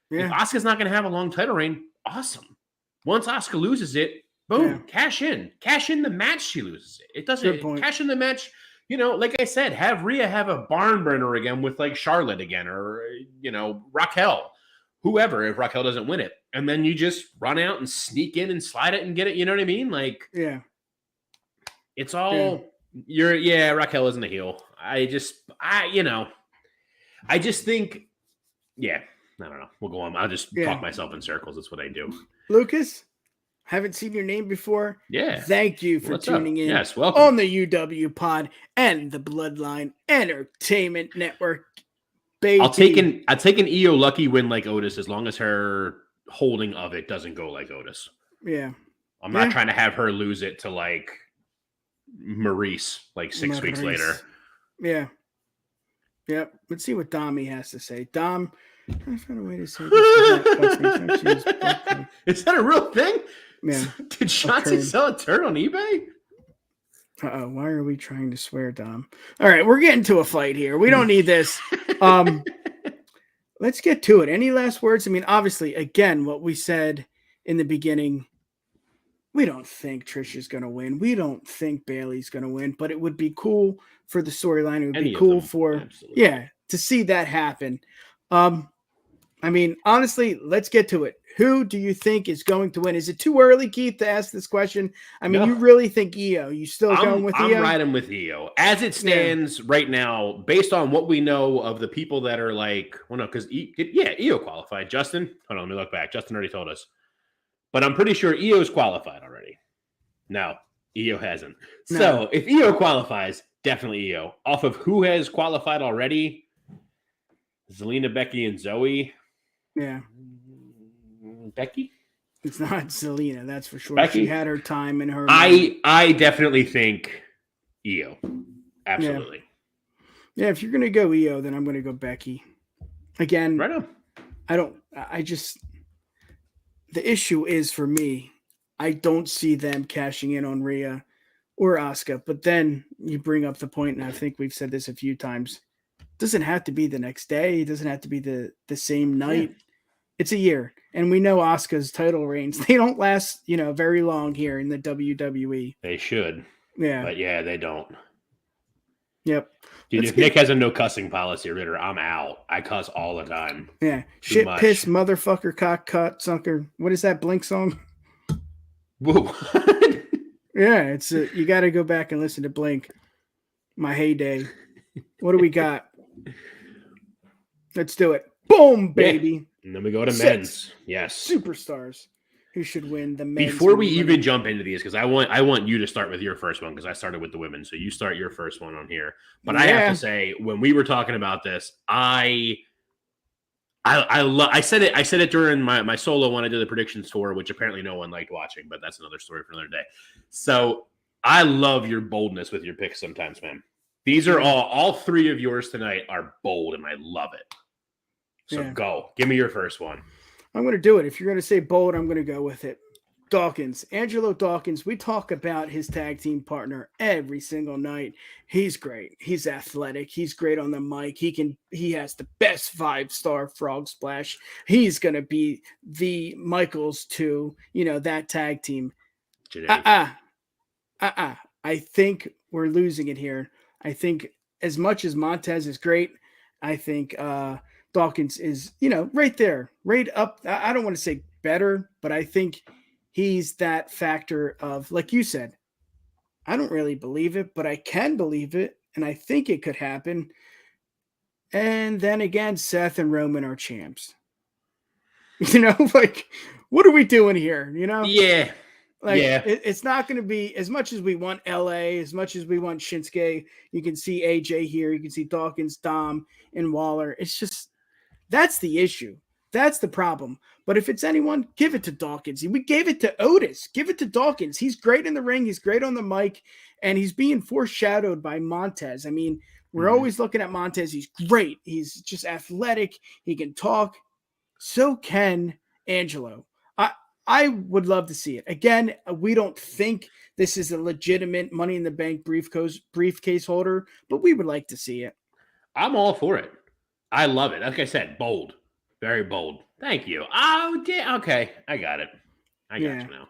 Yeah. If Asuka's not going to have a long title reign, awesome. Once Asuka loses it, boom, cash in. Cash in the match she loses it. It doesn't cash in the match. Like I said, have Rhea have a barn burner again with like Charlotte again or Raquel, whoever, if Raquel doesn't win it. And then you just run out and sneak in and slide it and get it. You know what I mean? Like, it's all Raquel isn't a heel. I just think, I don't know. We'll go on. I'll just talk myself in circles. That's what I do. Lucas, haven't seen your name before. Yeah. Thank you for tuning in. Yes, welcome. On the UWPod and the Bloodline Entertainment Network. Baby. I'll take an EO lucky win like Otis as long as her holding of it doesn't go like Otis. Yeah. I'm not trying to have her lose it to like Maurice like 6 weeks later. Yeah. Yep. Let's see what Dommy has to say. Dom, I found a way to say this. Is that a real thing? Yeah. Did Shotzi sell a turd on eBay? Uh-oh. Why are we trying to swear, Dom? All right. We're getting to a fight here. We don't need this. Let's get to it. Any last words? I mean, obviously, again, what we said in the beginning, we don't think Trish is going to win. We don't think Bayley's going to win, but it would be cool for the storyline. It would be cool to see that happen. I mean, honestly, let's get to it. Who do you think is going to win? Is it too early, Keith, to ask this question? I mean, you really think EO? You still going with EO? I'm riding with EO. As it stands right now, based on what we know of the people that are like, well, no, because EO qualified. Justin, hold on, let me look back. Justin already told us. But I'm pretty sure EO's qualified already. No, EO hasn't. No. So if EO qualifies, definitely EO. Off of who has qualified already, Zelina, Becky, and Zoe. Yeah. Becky? It's not Zelina, that's for sure. Becky? She had her time in her. I definitely think Io. Absolutely. Yeah, if you're going to go Io, then I'm going to go Becky. Again, Right on. The issue is for me, I don't see them cashing in on Rhea or Asuka. But then you bring up the point, and I think we've said this a few times. It doesn't have to be the next day. It doesn't have to be the same night. Yeah. It's a year. And we know Asuka's title reigns. They don't last, very long here in the WWE. They should. Yeah. But yeah, they don't. Yep. Dude, if Nick has a no cussing policy, Ritter, I'm out. I cuss all the time. Yeah. Shit, piss, motherfucker, cock, cut, sucker. What is that Blink song? Whoa. Yeah, it's you got to go back and listen to Blink. My heyday. What do we got? Let's do it. Boom, baby. Yeah. And then we go to men's. Yes. Superstars who should win the men's. Before we even jump into these, because I want you to start with your first one, because I started with the women. So you start your first one on here. But I have to say, when we were talking about this, I said it during my solo when I did the predictions tour, which apparently no one liked watching, but that's another story for another day. So I love your boldness with your picks sometimes, man. These are all three of yours tonight are bold, and I love it. So go. Give me your first one. I'm going to do it. If you're going to say bold, I'm going to go with it. Dawkins. Angelo Dawkins. We talk about his tag team partner every single night. He's great. He's athletic. He's great on the mic. He has the best 5-star frog splash. He's going to be the Michaels to, that tag team. I think we're losing it here. I think as much as Montez is great, I think Dawkins is, right there, right up. I don't want to say better, but I think he's that factor of, like you said, I don't really believe it, but I can believe it. And I think it could happen. And then again, Seth and Roman are champs. What are we doing here? Yeah. It's not going to be as much as we want LA, as much as we want Shinsuke. You can see AJ here. You can see Dawkins, Dom, and Waller. It's just, that's the issue. That's the problem. But if it's anyone, give it to Dawkins. We gave it to Otis. Give it to Dawkins. He's great in the ring. He's great on the mic. And he's being foreshadowed by Montez. I mean, we're always looking at Montez. He's great. He's just athletic. He can talk. So can Angelo. I would love to see it. Again, we don't think this is a legitimate Money in the Bank briefcase holder, but we would like to see it. I'm all for it. I love it. Like I said, bold. Very bold. Thank you. Oh, okay. I got it. I got you now.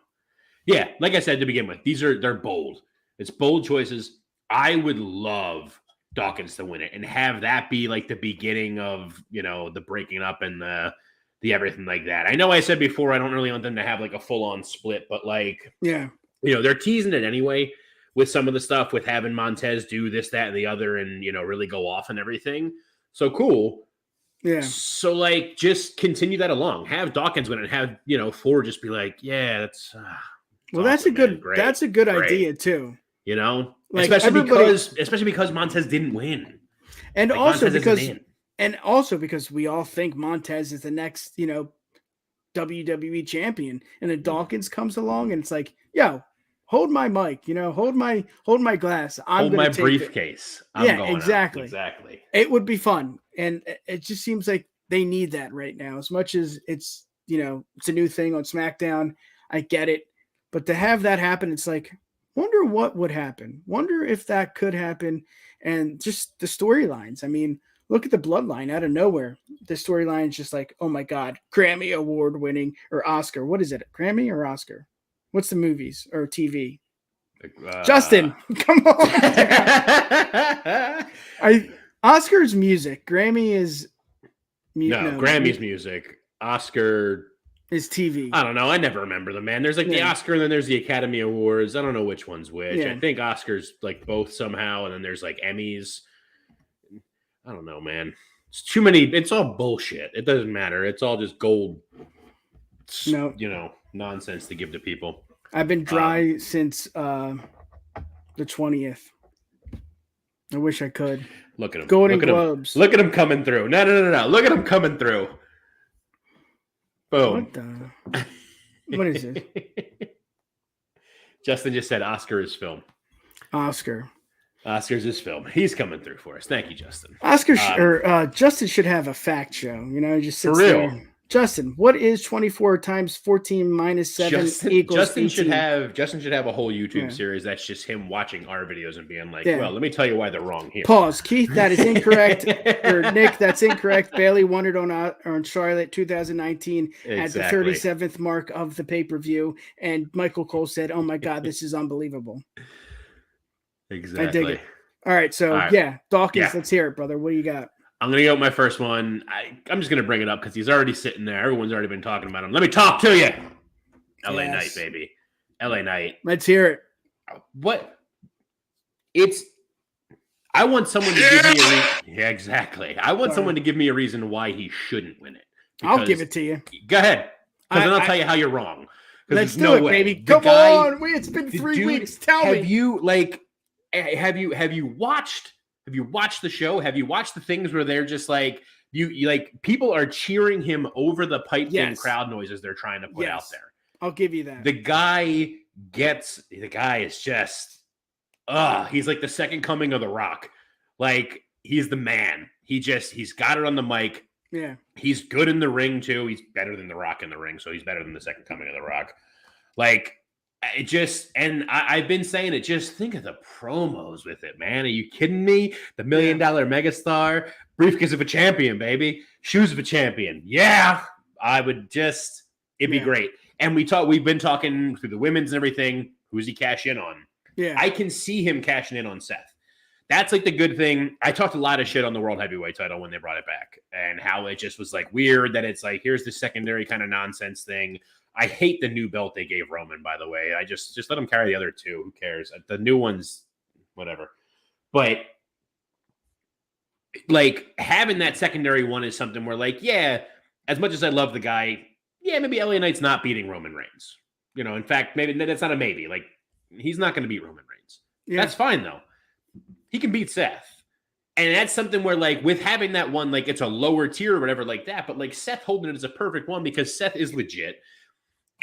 Yeah, like I said to begin with, they're bold. It's bold choices. I would love Dawkins to win it and have that be like the beginning of, the breaking up and the everything like that. I know I said before I don't really want them to have like a full-on split, but they're teasing it anyway with some of the stuff with having Montez do this, that, and the other and, really go off and everything. So cool. Yeah. So just continue that along. Have Dawkins win and have, Ford just be like, yeah, that's well, awesome, that's a good idea too. Especially because Montez didn't win. And also because we all think Montez is the next, WWE champion, and then Dawkins comes along and it's like, yo, hold my mic, hold my glass. Hold my briefcase. Exactly. Exactly. It would be fun. And it just seems like they need that right now. As much as it's, it's a new thing on SmackDown. I get it. But to have that happen, it's like, wonder what would happen. Wonder if that could happen. And just the storylines. I mean, look at the Bloodline out of nowhere. The storyline is just like, oh my God, Grammy Award winning or Oscar. What is it? Grammy or Oscar? What's the movies or TV? Justin, come on. Oscar's music. Grammy is Grammy's music. Oscar is TV. I don't know. I never remember them, man. There's the Oscar and then there's the Academy Awards. I don't know which one's which. Yeah. I think Oscar's both somehow, and then there's Emmys. I don't know, man. It's too many. It's all bullshit. It doesn't matter. It's all just gold. Nonsense to give to people. I've been dry since the 20th. I wish I could. Look at him. Golden Globes. Look at him coming through. No. Look at him coming through. Boom. What is it? Justin just said Oscar is film. Oscar's his film. He's coming through for us. Thank you, Justin. Justin should have a fact show. Just sits for real. There. Justin, what is 24 times 14 minus 7 equals Justin 18? Justin should have a whole YouTube series that's just him watching our videos and being like, well, let me tell you why they're wrong here. Pause. Keith, that is incorrect. Or Nick, that's incorrect. Bailey won it on Charlotte 2019 at the 37th mark of the pay-per-view. And Michael Cole said, oh my God, this is unbelievable. Exactly. I dig it. All right. So, Dawkins, let's hear it, brother. What do you got? I'm going to go with my first one. I'm just going to bring it up because he's already sitting there. Everyone's already been talking about him. Let me talk to you. LA Knight, baby. LA Knight. Let's hear it. What? I want someone to give me a reason. Yeah, exactly. I want someone to give me a reason why he shouldn't win it. I'll give it to you. Go ahead. Because then I'll tell you how you're wrong. Let's do it, baby. Come on. It's been 3 weeks. Tell me. Have you watched the show? Have you watched the things where they're just like you like people are cheering him over the piped in crowd noises they're trying to put out there? I'll give you that. The guy is just he's like the second coming of The Rock. Like he's the man. He's got it on the mic. Yeah. He's good in the ring too. He's better than The Rock in the ring, so he's better than the second coming of The Rock. Like I've been saying it, just think of the promos with it, man. Are you kidding me? The $1 million megastar, briefcase of a champion, baby. Shoes of a champion. Yeah. It'd be great. And we've been talking through the women's and everything. Who's he cash in on? Yeah. I can see him cashing in on Seth. That's like the good thing. I talked a lot of shit on the World Heavyweight title when they brought it back and how it just was like weird that it's like, here's the secondary kind of nonsense thing. I hate the new belt they gave Roman, by the way. I just let him carry the other two. Who cares? The new ones, whatever. But like having that secondary one is something where like, yeah, as much as I love the guy, yeah, maybe LA Knight's not beating Roman Reigns. In fact, maybe that's not a maybe. Like he's not going to beat Roman Reigns. Yeah. That's fine though. He can beat Seth. And that's something where like with having that one, like it's a lower tier or whatever like that. But like Seth holding it is a perfect one because Seth is legit.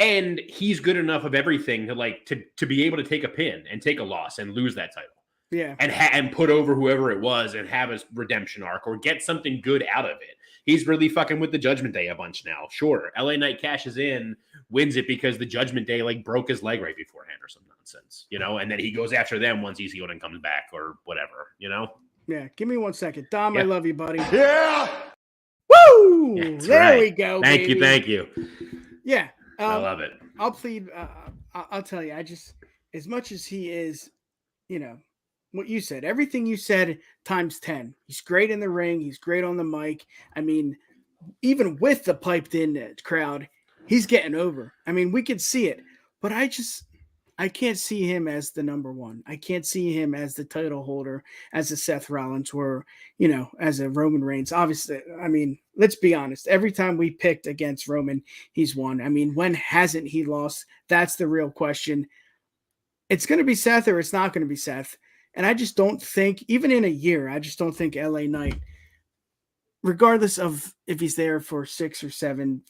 And he's good enough of everything to be able to take a pin and take a loss and lose that title. Yeah. And put over whoever it was and have a redemption arc or get something good out of it. He's really fucking with the Judgment Day a bunch now. Sure. LA Knight cashes in, wins it because the Judgment Day like broke his leg right beforehand or some nonsense, and then he goes after them once he's healed and comes back or whatever, Yeah. Give me 1 second. Dom, yeah. I love you, buddy. Yeah. Woo! Yeah, there we go. Thank baby. you. Yeah. I love it. I'll plead. I'll tell you. As much as he is, what you said, everything you said times 10. He's great in the ring. He's great on the mic. I mean, even with the piped in crowd, he's getting over. I mean, we could see it, but I can't see him as the number one. I can't see him as the title holder, as a Seth Rollins or, as a Roman Reigns. Obviously, I mean, let's be honest. Every time we picked against Roman, he's won. I mean, when hasn't he lost? That's the real question. It's going to be Seth or it's not going to be Seth. And I just don't think, even in a year, I just don't think LA Knight, regardless of if he's there for 6 or 7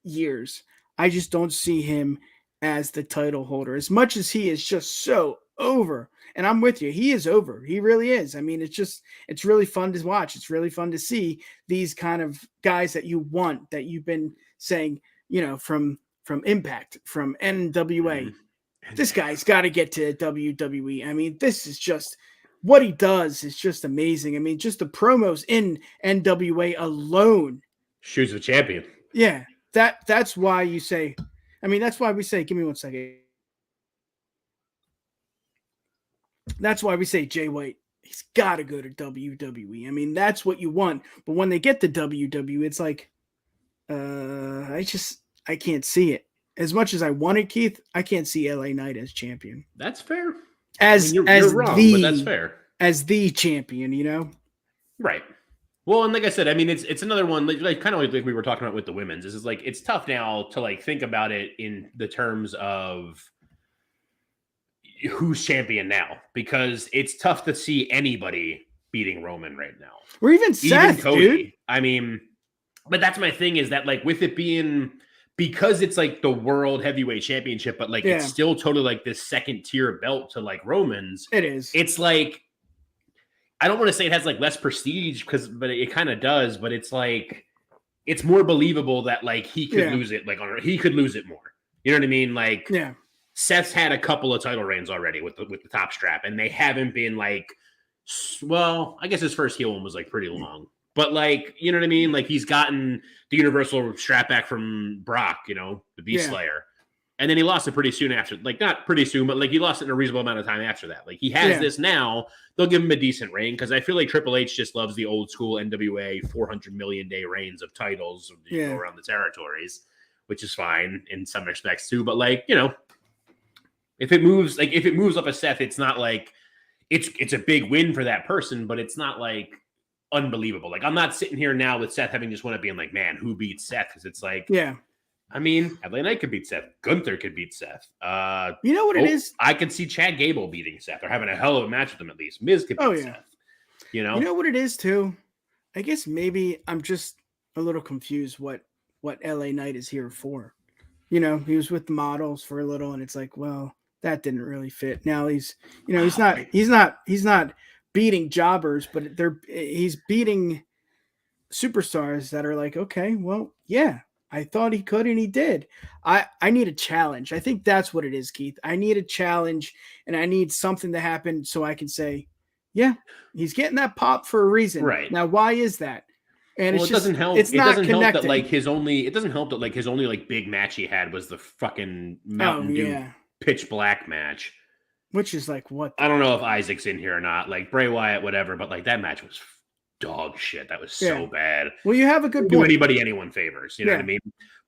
years, I just don't see him as the title holder, as much as he is just so over. And I'm with you. He is over. He really is. I mean, it's really fun to watch. It's really fun to see these kind of guys that you want, that you've been saying, from Impact, from NWA. This guy's got to get to WWE. I mean, this is just what he does is just amazing. I mean, just the promos in NWA alone. Shoes of a champion. Yeah. That's why you say, that's why we say, give me 1 second. That's why we say Jay White, he's got to go to WWE. I mean, that's what you want. But when they get to WWE, it's like, I can't see it. As much as I wanted Keith, I can't see LA Knight as champion. That's fair. You're wrong, but that's fair. As the champion, Right. Well, and like I said, I mean, it's another one, like kind of like we were talking about with the women's. This is like, it's tough now to like think about it in the terms of who's champion now, because it's tough to see anybody beating Roman right now. Or even Seth, Cody. dude. I mean, but that's my thing is that like with it being, because it's like the world heavyweight championship, but like it's still totally like this second tier belt to like Roman's. It is. It's like, I don't want to say it has like less prestige but it kind of does, but it's like, it's more believable that like he could lose it, like he could lose it more. You know what I mean? Like, Seth's had a couple of title reigns already with the top strap, and they haven't been like, well, I guess his first heel one was like pretty long, but like, you know what I mean? Like he's gotten the universal strap back from Brock, you know, the Beast Slayer. And then he lost it pretty soon after, like not pretty soon, but like he lost it in a reasonable amount of time after that. Like he has this now, they'll give him a decent reign because I feel like Triple H just loves the old school NWA 400 million day reigns of titles around the territories, which is fine in some respects too. But like, you know, if it moves up a Seth, it's not like it's a big win for that person, but it's not like unbelievable. Like I'm not sitting here now with Seth having just won it being like, man, who beats Seth? Because it's like, I mean, LA Knight could beat Seth. Gunther could beat Seth. You know what it is? I could see Chad Gable beating Seth or having a hell of a match with him at least. Miz could beat Seth. You know what it is too? I guess maybe I'm just a little confused what LA Knight is here for. You know, he was with the models for a little, and it's like, well, that didn't really fit. Now he's not beating jobbers, but he's beating superstars that are like, okay, well, yeah. I thought he could, and he did. I need a challenge. I think that's what it is, Keith. I need a challenge, and I need something to happen so I can say, yeah, he's getting that pop for a reason. Right. Now, why is that? And it doesn't help. It's not connected. Help that like his only like big match he had was the fucking Mountain Dew Pitch Black match. Which is like what? I don't know if Isaac's in here or not. Like Bray Wyatt, whatever, but like that match was dog shit. That was so bad. Well, you have a good do point. Anyone favors, you know what I mean?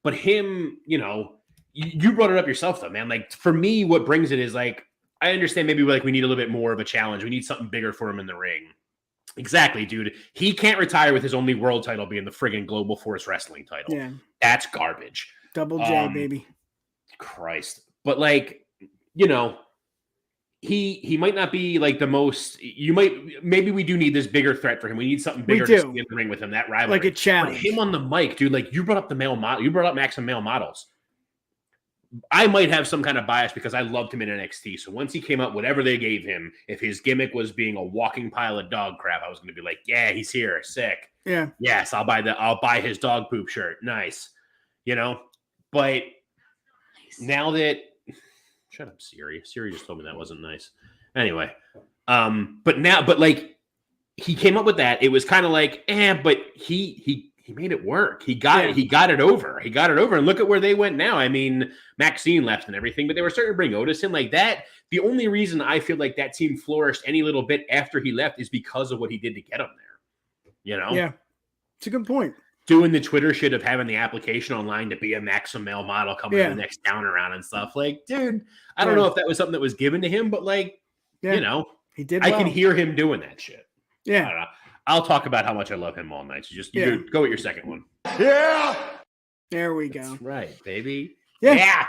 But him, you know, you brought it up yourself though, man. Like for me, what brings it is like, I understand maybe like we need a little bit more of a challenge. We need something bigger for him in the ring. Exactly, dude. He can't retire with his only world title being the friggin' Global Force Wrestling title. Yeah. That's garbage. Double J, baby. Christ. But like, you know, he might not be like the most. Maybe we do need this bigger threat for him. We need something bigger to see in the ring with him. That rivalry, like a challenge. But him on the mic, dude. Like you brought up the male model. You brought up Maximum male models. I might have some kind of bias because I loved him in NXT. So once he came up, whatever they gave him, if his gimmick was being a walking pile of dog crap, I was going to be like, yeah, he's here, sick. Yeah. Yes, I'll buy his dog poop shirt. Nice, you know. But now that. Shut up, Siri. Siri just told me that wasn't nice. Anyway, but like he came up with that. It was kind of like, but he made it work. He got it. He got it over. And look at where they went now. I mean, Maxine left and everything, but they were starting to bring Otis in like that. The only reason I feel like that team flourished any little bit after he left is because of what he did to get him there. You know? Yeah, it's a good point. Doing the Twitter shit of having the application online to be a Maximum male model coming to the next down around and stuff. Like, dude, I don't know if that was something that was given to him, but like, you know, he did. I can hear him doing that shit. Yeah. I don't know. I'll talk about how much I love him all night. So just go with your second one. Yeah. There we go. That's right, baby. Yeah.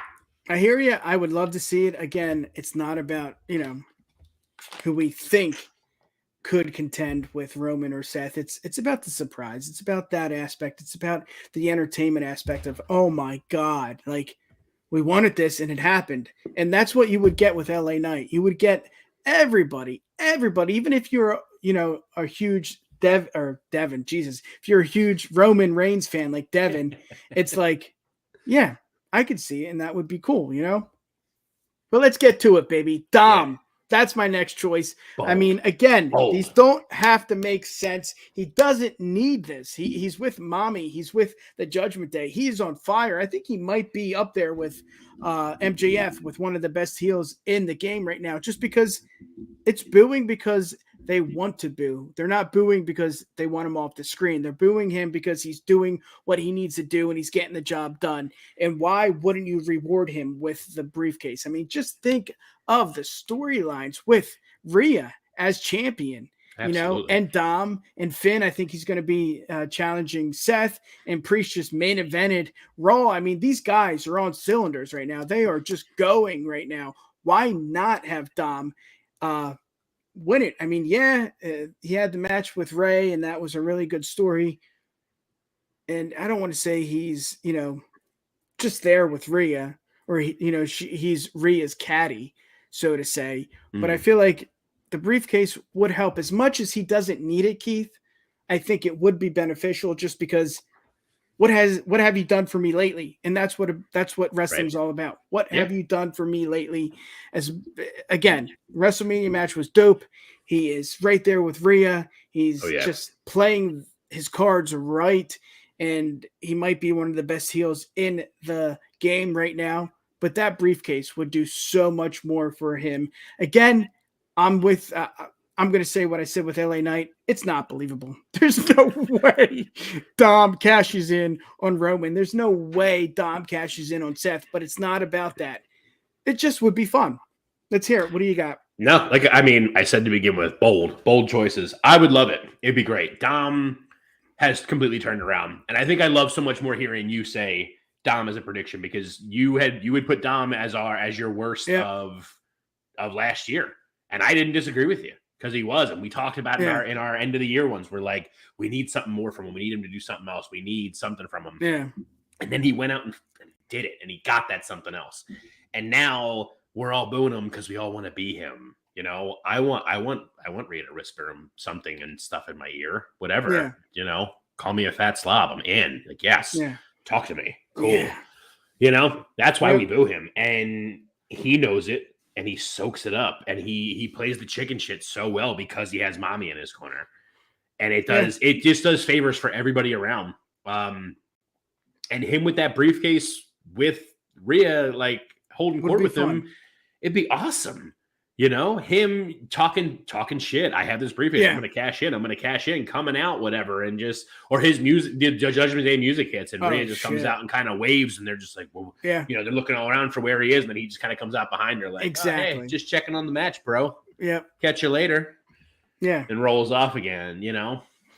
I hear you. I would love to see it again. It's not about, you know, who we think could contend with Roman or Seth. It's about the surprise. It's about that aspect. It's about the entertainment aspect of, oh my God, like we wanted this and it happened. And that's what you would get with LA Knight. You would get everybody, even if you're, you know, a huge Devin, Jesus, if you're a huge Roman Reigns fan like Devin, it's like, yeah, I could see it and that would be cool, you know? But let's get to it, baby. Dom. Yeah. That's my next choice. Bold. I mean, again, these don't have to make sense. He doesn't need this. He's with mommy. He's with the Judgment Day. He's on fire. I think he might be up there with MJF, with one of the best heels in the game right now, just because it's booing because they want to boo. They're not booing because they want him off the screen. They're booing him because he's doing what he needs to do and he's getting the job done. And why wouldn't you reward him with the briefcase? I mean, just think of the storylines with Rhea as champion, you know, and Dom and Finn. I think he's going to be challenging Seth, and Priest just main evented Raw. I mean, these guys are on cylinders right now. They are just going right now. Why not have Dom win it? I mean, he had the match with Ray, and that was a really good story. And I don't want to say he's, just there with Rhea, or he's Rhea's caddy, so to say. But I feel like the briefcase would help as much as he doesn't need it, Keith. I think it would be beneficial just because what have you done for me lately? And that's what wrestling's all about. What have you done for me lately? As again, WrestleMania match was dope. He is right there with Rhea. He's just playing his cards right. And he might be one of the best heels in the game right now. But that briefcase would do so much more for him. Again, I'm going to say what I said with LA Knight. It's not believable. There's no way Dom cashes in on Roman. There's no way Dom cashes in on Seth. But it's not about that. It just would be fun. Let's hear it. What do you got? No, I said to begin with, bold choices. I would love it. It'd be great. Dom has completely turned around. And I think I love so much more hearing you say Dom as a prediction, because you would put Dom as your worst of last year. And I didn't disagree with you, because he was. And we talked about it in our end of the year ones. We're like, we need something more from him. We need him to do something else. We need something from him. Yeah. And then he went out and did it, and he got that something else. And now we're all booing him because we all want to be him. I want Rhea to whisper him something and stuff in my ear, whatever. Call me a fat slob. I'm in. Like, yes, talk to me. Cool. Yeah. That's why we boo him, and he knows it, and he soaks it up, and he plays the chicken shit so well because he has mommy in his corner, and it just does favors for everybody around. And him with that briefcase with Rhea, like holding court with him, it'd be awesome. Him talking shit. I have this briefcase. I'm going to cash in, coming out, whatever. And or his music, the Judgment Day music hits, and Rhea just comes out and kind of waves, and they're just like, well, they're looking all around for where he is. And then he just kind of comes out behind her like, exactly. Oh, hey, just checking on the match, bro. Yeah. Catch you later. Yeah. And rolls off again,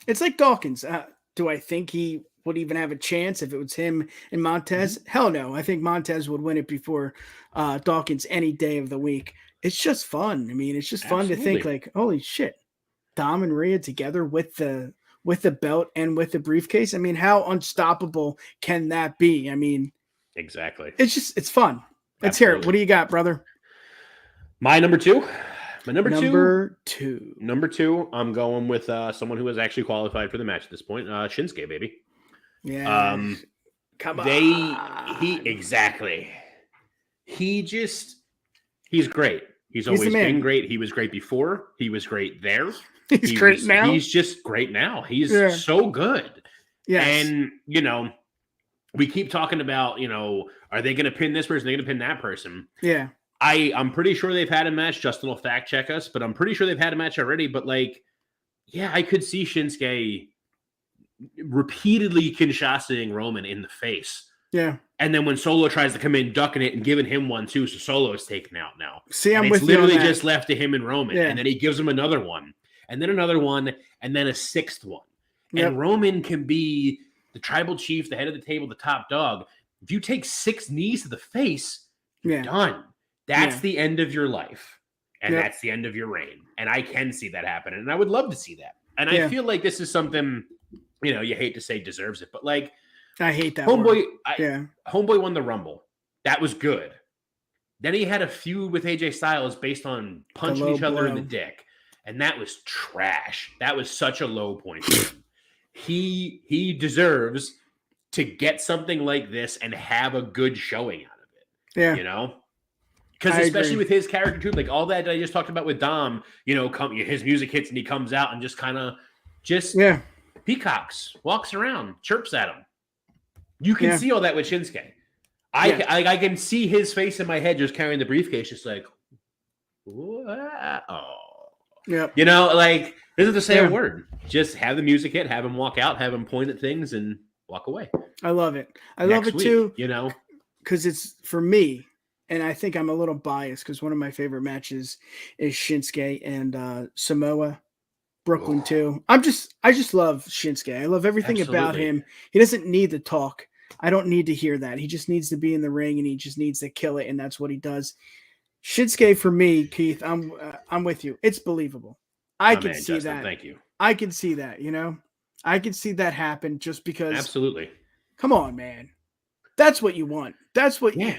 It's like Dawkins. Do I think he would even have a chance if it was him and Montez? Hell no. I think Montez would win it before Dawkins any day of the week. It's just fun. I mean, it's just fun to think like, holy shit, Dom and Rhea together with the belt and with the briefcase. I mean, how unstoppable can that be? I mean, exactly. It's fun. Let's hear it. What do you got, brother? My number two. Number two. I'm going with someone who has actually qualified for the match at this point. Shinsuke, baby. Yeah. Come on. He's great. He's always been great. He was great before. He was great there. He's great now. He's just great now. He's so good. Yes. And, we keep talking about, are they going to pin this person? Are they going to pin that person? Yeah. I'm pretty sure they've had a match. Justin will fact check us, but I'm pretty sure they've had a match already. But I could see Shinsuke repeatedly Kinshasaing Roman in the face. Yeah. And then when Solo tries to come in, ducking it and giving him one too, so Solo is taken out now. See, I'm with you on that. It's literally just left to him and Roman. Yeah. And then he gives him another one, and then another one, and then a sixth one. Yep. And Roman can be the tribal chief, the head of the table, the top dog. If you take 6 knees to the face, you're done. That's the end of your life. And that's the end of your reign. And I can see that happen. And I would love to see that. And I feel like this is something, you hate to say deserves it, but I hate that. Homeboy won the Rumble. That was good. Then he had a feud with AJ Styles based on punching each other in the dick. And that was trash. That was such a low point for him. He deserves to get something like this and have a good showing out of it. Yeah. Because especially with his character too, like all that I just talked about with Dom, his music hits and he comes out and just kind of peacocks, walks around, chirps at him. You can see all that with Shinsuke. I can see his face in my head just carrying the briefcase, just like, oh. Yeah. Doesn't have to say a word. Just have the music hit, have him walk out, have him point at things and walk away. I love it. I love it too. Because it's for me, and I think I'm a little biased because one of my favorite matches is Shinsuke and Samoa. Brooklyn too. I just love Shinsuke. I love everything about him. He doesn't need to talk. I don't need to hear that. He just needs to be in the ring and he just needs to kill it, and that's what he does. Shinsuke for me, Keith. I'm with you. It's believable. I can see Justin, that. thank you. I can see that. I can see that happen just because. Absolutely. Come on, man. That's what you want. That's what. Yeah.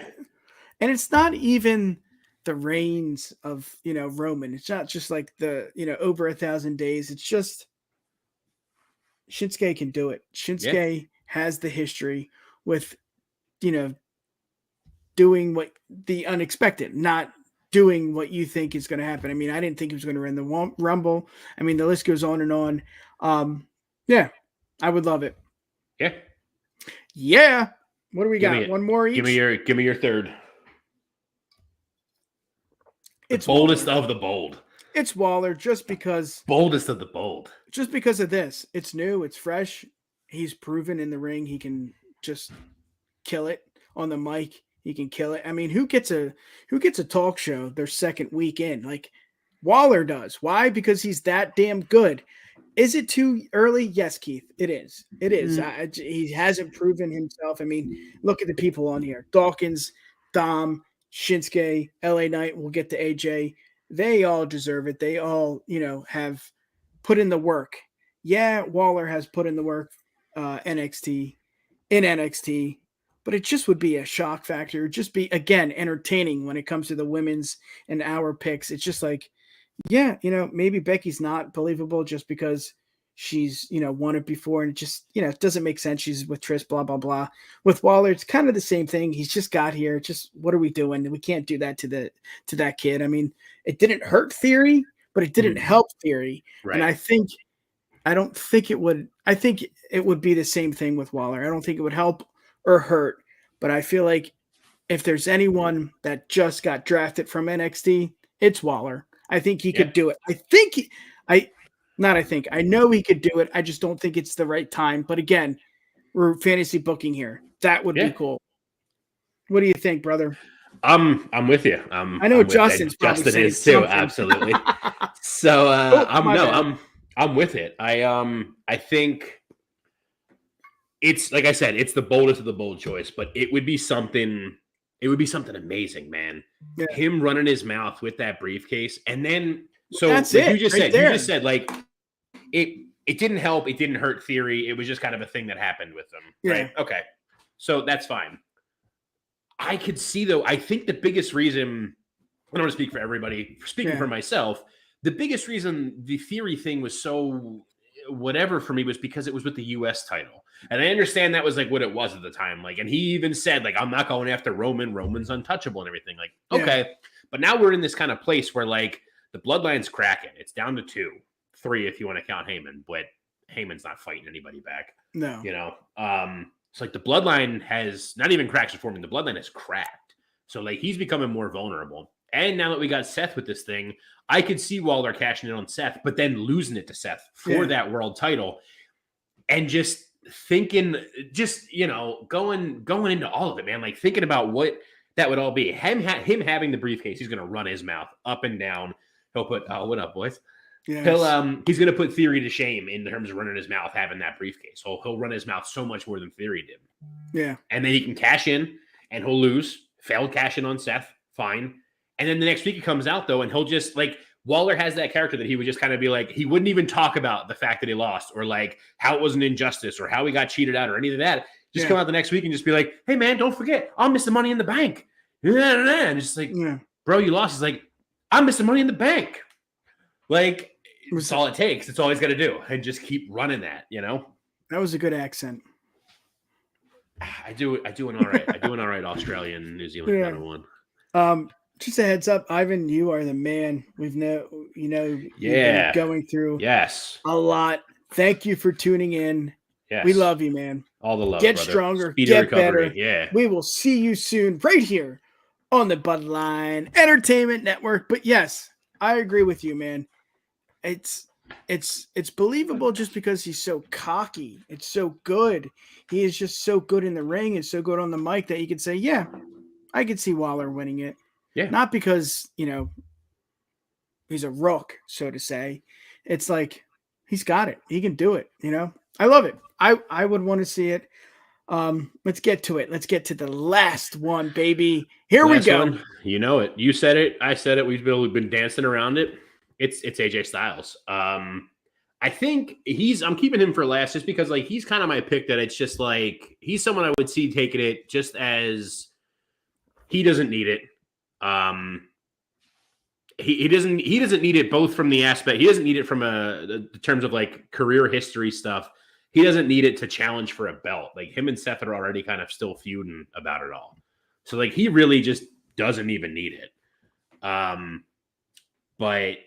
And it's not even the reigns of Roman. It's not just like the over 1,000 days. It's just Shinsuke can do it. Shinsuke has the history with doing what the unexpected, not doing what you think is going to happen. I mean, I didn't think he was going to win the Rumble. I mean, the list goes on and on. Yeah, I would love it. Yeah. Yeah. What do we got? One more each? Give me your third. It's boldest of the bold. It's Waller, just because. Boldest of the bold. Just because of this. It's new. It's fresh. He's proven in the ring he can just kill it on the mic. He can kill it. I mean, who gets a talk show their second week in? Like Waller does. Why? Because he's that damn good. Is it too early? Yes, Keith. It is. It is. He hasn't proven himself. I mean, look at the people on here: Dawkins, Dom, Shinsuke, LA Knight. We'll get to AJ. They all deserve it. They all, have put in the work. Yeah, Waller has put in the work. NXT, but it just would be a shock factor. It'd just be, again, entertaining when it comes to the women's and our picks. It's just like, yeah, maybe Becky's not believable just because she's, won it before. And it just, it doesn't make sense. She's with Trish, blah, blah, blah. With Waller, it's kind of the same thing. He's just got here. Just, what are we doing? We can't do that to that kid. I mean, it didn't hurt Theory, but it didn't help Theory. Right. And I think it would be the same thing with Waller. I don't think it would help or hurt, but I feel like if there's anyone that just got drafted from NXT, it's Waller. I think he could do it. I know he could do it. I just don't think it's the right time. But again, we're fantasy booking here. That would be cool. What do you think, brother? I'm with you. I know Justin is too. Absolutely. So I'm with it. I think it's, like I said, it's the boldest of the bold choice, but it would be something amazing, man. Yeah. Him running his mouth with that briefcase. And then, so that's like it. You just said like it didn't help. It didn't hurt Theory. It was just kind of a thing that happened with them. Yeah. Right. Okay. So that's fine. I could see though, I think the biggest reason, I don't want to speak for everybody, speaking for myself, the biggest reason the Theory thing was so whatever for me was because it was with the US title. And I understand that was like what it was at the time. Like, and he even said, like, I'm not going after Roman. Roman's untouchable and everything. Like, okay. But now we're in this kind of place where like the bloodline's cracking. It's down to 2, 3 if you want to count Heyman, but Heyman's not fighting anybody back. No. It's like the bloodline has not even cracks forming. The bloodline has cracked. So like he's becoming more vulnerable. And now that we got Seth with this thing, I could see Waller cashing in on Seth, but then losing it to Seth for that world title. And just thinking, going into all of it, man, like thinking about what that would all be. Him having the briefcase, he's going to run his mouth up and down. He'll put, what up, boys? Yes. He's going to put Theory to shame in terms of running his mouth, having that briefcase. He'll run his mouth so much more than Theory did. Yeah. And then he can cash in and he'll lose. Failed cash in on Seth. Fine. And then the next week he comes out though, and he'll just like, Waller has that character that he would just kind of be like, he wouldn't even talk about the fact that he lost or like how it was an injustice or how he got cheated out or any of that. Just come out the next week and just be like, hey man, don't forget, I'll miss the Money in the Bank. And it's just like, bro, you lost. It's like, I'm missing Money in the Bank. Like, that's all it takes. It's all he's got to do. And just keep running that, That was a good accent. I do an all right. I do an all right Australian, New Zealand kind of one. Just a heads up, Ivan, you are the man. We've been going through a lot. Thank you for tuning in. Yes. We love you, man. All the love. Get brother. stronger, Speedy get recovery. better. Yeah. We will see you soon right here on the Bloodline Entertainment Network. But yes, I agree with you, man. It's believable just because he's so cocky. It's so good. He is just so good in the ring and so good on the mic that you can say, yeah, I could see Waller winning it. Yeah. Not because, he's a rook, so to say. It's like he's got it. He can do it, I love it. I would want to see it. Let's get to it. Let's get to the last one, baby. Here Last we go. one, you know it. You said it. I said it. We've been dancing around it. It's AJ Styles. I think I'm keeping him for last just because like he's kind of my pick that it's just like he's someone I would see taking it just as he doesn't need it. He doesn't need it both from the aspect. He doesn't need it from the terms of like career history stuff. He doesn't need it to challenge for a belt. Like him and Seth are already kind of still feuding about it all. So like he really just doesn't even need it. But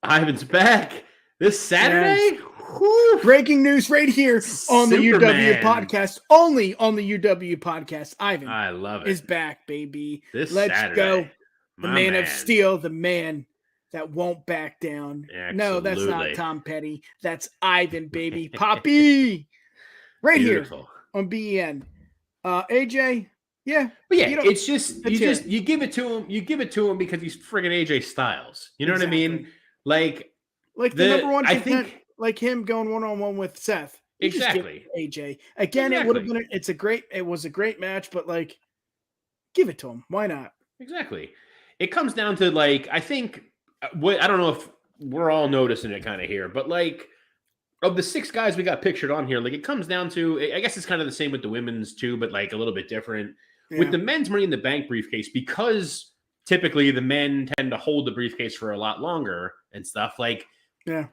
Ivan's back this Saturday. Yes. Breaking news right here on the UW Superman. podcast. Only on the UW podcast. Ivan, I love it. Is back, baby. This Let's Saturday. go. The My man of steel, the man that won't back down. Absolutely. No, that's not Tom Petty. That's Ivan, baby. Poppy. Right Beautiful. here on BEN. AJ, yeah. But yeah, it's just you give it to him. You give it to him because he's friggin' AJ Styles. You know what I mean? Like the number one contender, like him going one-on-one with Seth. Exactly. AJ. Again, It would have been it was a great match, but like give it to him. Why not? Exactly. It comes down to like I think I don't know if we're all noticing it kind of here, but like of the 6 guys we got pictured on here, like it comes down to I guess it's kind of the same with the women's too, but like a little bit different. Yeah. With the men's Money in the Bank briefcase, because typically the men tend to hold the briefcase for a lot longer and stuff. Like,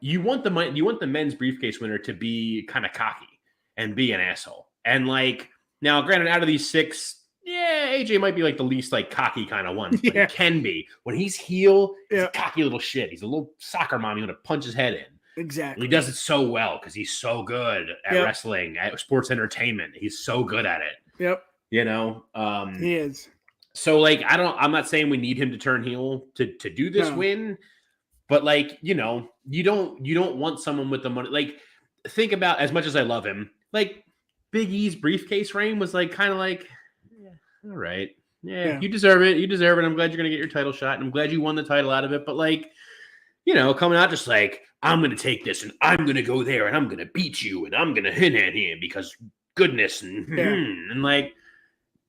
you want the men's briefcase winner to be kind of cocky and be an asshole. And like now, granted, out of these 6. Yeah, AJ might be like the least like cocky kind of one, but he can be. When he's heel, he's a cocky little shit. He's a little soccer mom. You want to punch his head in. Exactly. And he does it so well because he's so good at wrestling, at sports entertainment. He's so good at it. Yep. You know? He is. So like I'm not saying we need him to turn heel to do this win, but like, you know, you don't want someone with the money. Like, think about, as much as I love him, like Big E's briefcase reign was like kind of like, all right. Yeah, you deserve it. You deserve it. I'm glad you're going to get your title shot. And I'm glad you won the title out of it. But like, you know, coming out just like, I'm going to take this and I'm going to go there and I'm going to beat you and I'm going to hit at him because goodness. And like,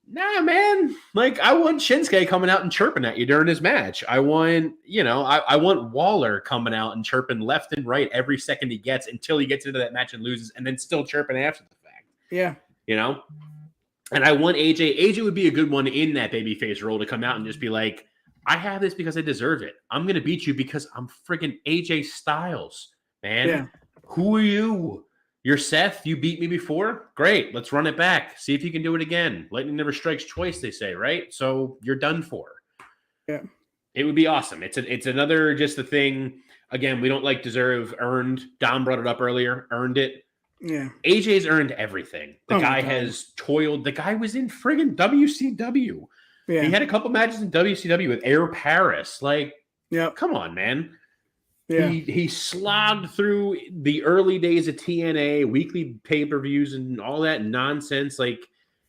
nah, man. Like, I want Shinsuke coming out and chirping at you during his match. I want, you know, I want Waller coming out and chirping left and right every second he gets until he gets into that match and loses and then still chirping after the fact. Yeah. You know? And I want AJ. AJ would be a good one in that babyface role to come out and just be like, I have this because I deserve it. I'm going to beat you because I'm freaking AJ Styles, man. Yeah. Who are you? You're Seth. You beat me before? Great. Let's run it back. See if you can do it again. Lightning never strikes twice, they say, right? So you're done for. Yeah. It would be awesome. It's another just a thing. Again, we don't like deserve, earned. Dom brought it up earlier. Earned it. Yeah. AJ's earned everything. The guy has toiled. The guy was in friggin' WCW. Yeah. He had a couple matches in WCW with Air Paris. Like, come on, man. Yeah. He slogged through the early days of TNA, weekly pay-per-views and all that nonsense. Like,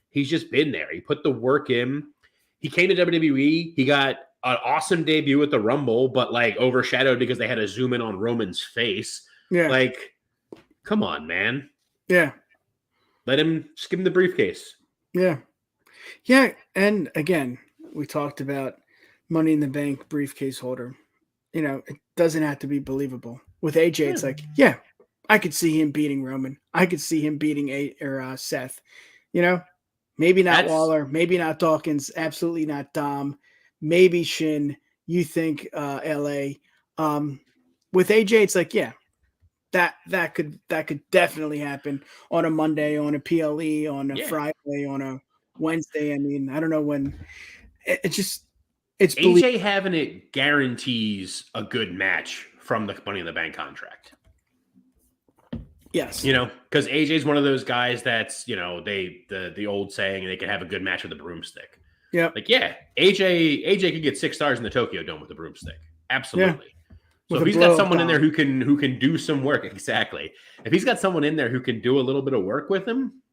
he's just been there. He put the work in. He came to WWE. He got an awesome debut at the Rumble, but like overshadowed because they had to zoom in on Roman's face. Yeah. Like, come on, man. Yeah. Let him skim the briefcase. Yeah. Yeah. And again, we talked about Money in the Bank briefcase holder. You know, it doesn't have to be believable. With AJ, it's like, I could see him beating Roman. I could see him beating Seth. You know, maybe not Waller, maybe not Dawkins, absolutely not Dom, maybe Shin. You think LA. With AJ, it's like, that could definitely happen on a Monday, on a PLE, on a Friday, on a Wednesday. I mean, I don't know when. It's AJ having it guarantees a good match from the Money in the Bank contract. Yes, you know, because AJ's one of those guys that's, you know, the old saying they can have a good match with a broomstick. Yeah, like AJ could get 6 stars in the Tokyo Dome with a broomstick. Absolutely. Yeah. So if he's got someone in there who can do some work, exactly. If he's got someone in there who can do a little bit of work with him,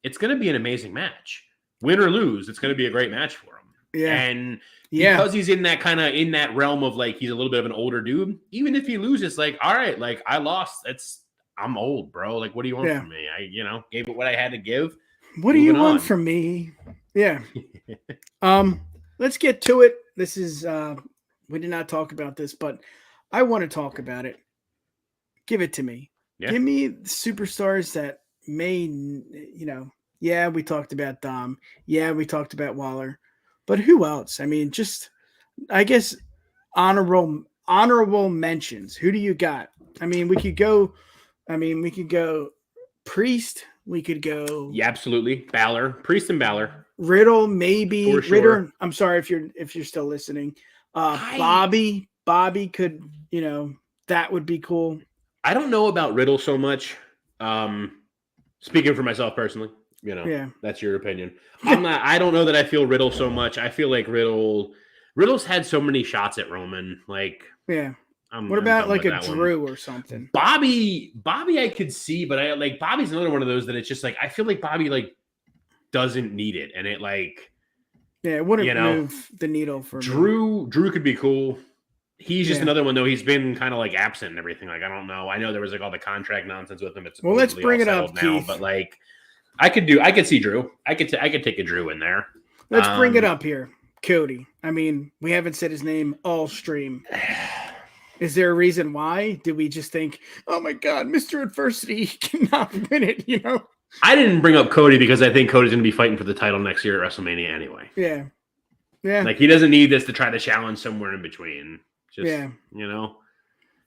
it's going to be an amazing match. Win or lose, it's going to be a great match for him. Yeah. And because he's in that realm of like he's a little bit of an older dude, even if he loses, like, all right, like I lost. I'm old, bro. Like, what do you want from me? I, gave it what I had to give. What do you want from me? Yeah. Let's get to it. This is we did not talk about this, but I want to talk about it. Give it to me. Yeah. Give me superstars that may, yeah, we talked about Dom. Yeah, we talked about Waller. But who else? I mean, just I guess honorable mentions. Who do you got? I mean, we could go Priest. We could go. Yeah, absolutely. Balor, Priest and Balor. Riddle, maybe. For sure. Ritter. I'm sorry if you're still listening. Bobby could, that would be cool. I don't know about Riddle so much. Speaking for myself personally, that's your opinion. I don't know that I feel Riddle so much. I feel like Riddle's had so many shots at Roman. Like, yeah. What about like a Drew or something? Bobby I could see, but I like Bobby's another one of those that it's just like I feel like Bobby like doesn't need it, and it like it wouldn't move the needle for Drew. Me. Drew could be cool. He's just another one though. He's been kind of like absent and everything. Like I don't know. I know there was like all the contract nonsense with him. It's let's bring it up now, Keith. But like I could see Drew. I could take a Drew in there. Let's bring it up here, Cody. I mean, we haven't said his name all stream. Is there a reason why? Did we just think, oh my God, Mr. Adversity cannot win it, I didn't bring up Cody because I think Cody's going to be fighting for the title next year at WrestleMania anyway. Yeah. Yeah. Like he doesn't need this to try to challenge somewhere in between. Just,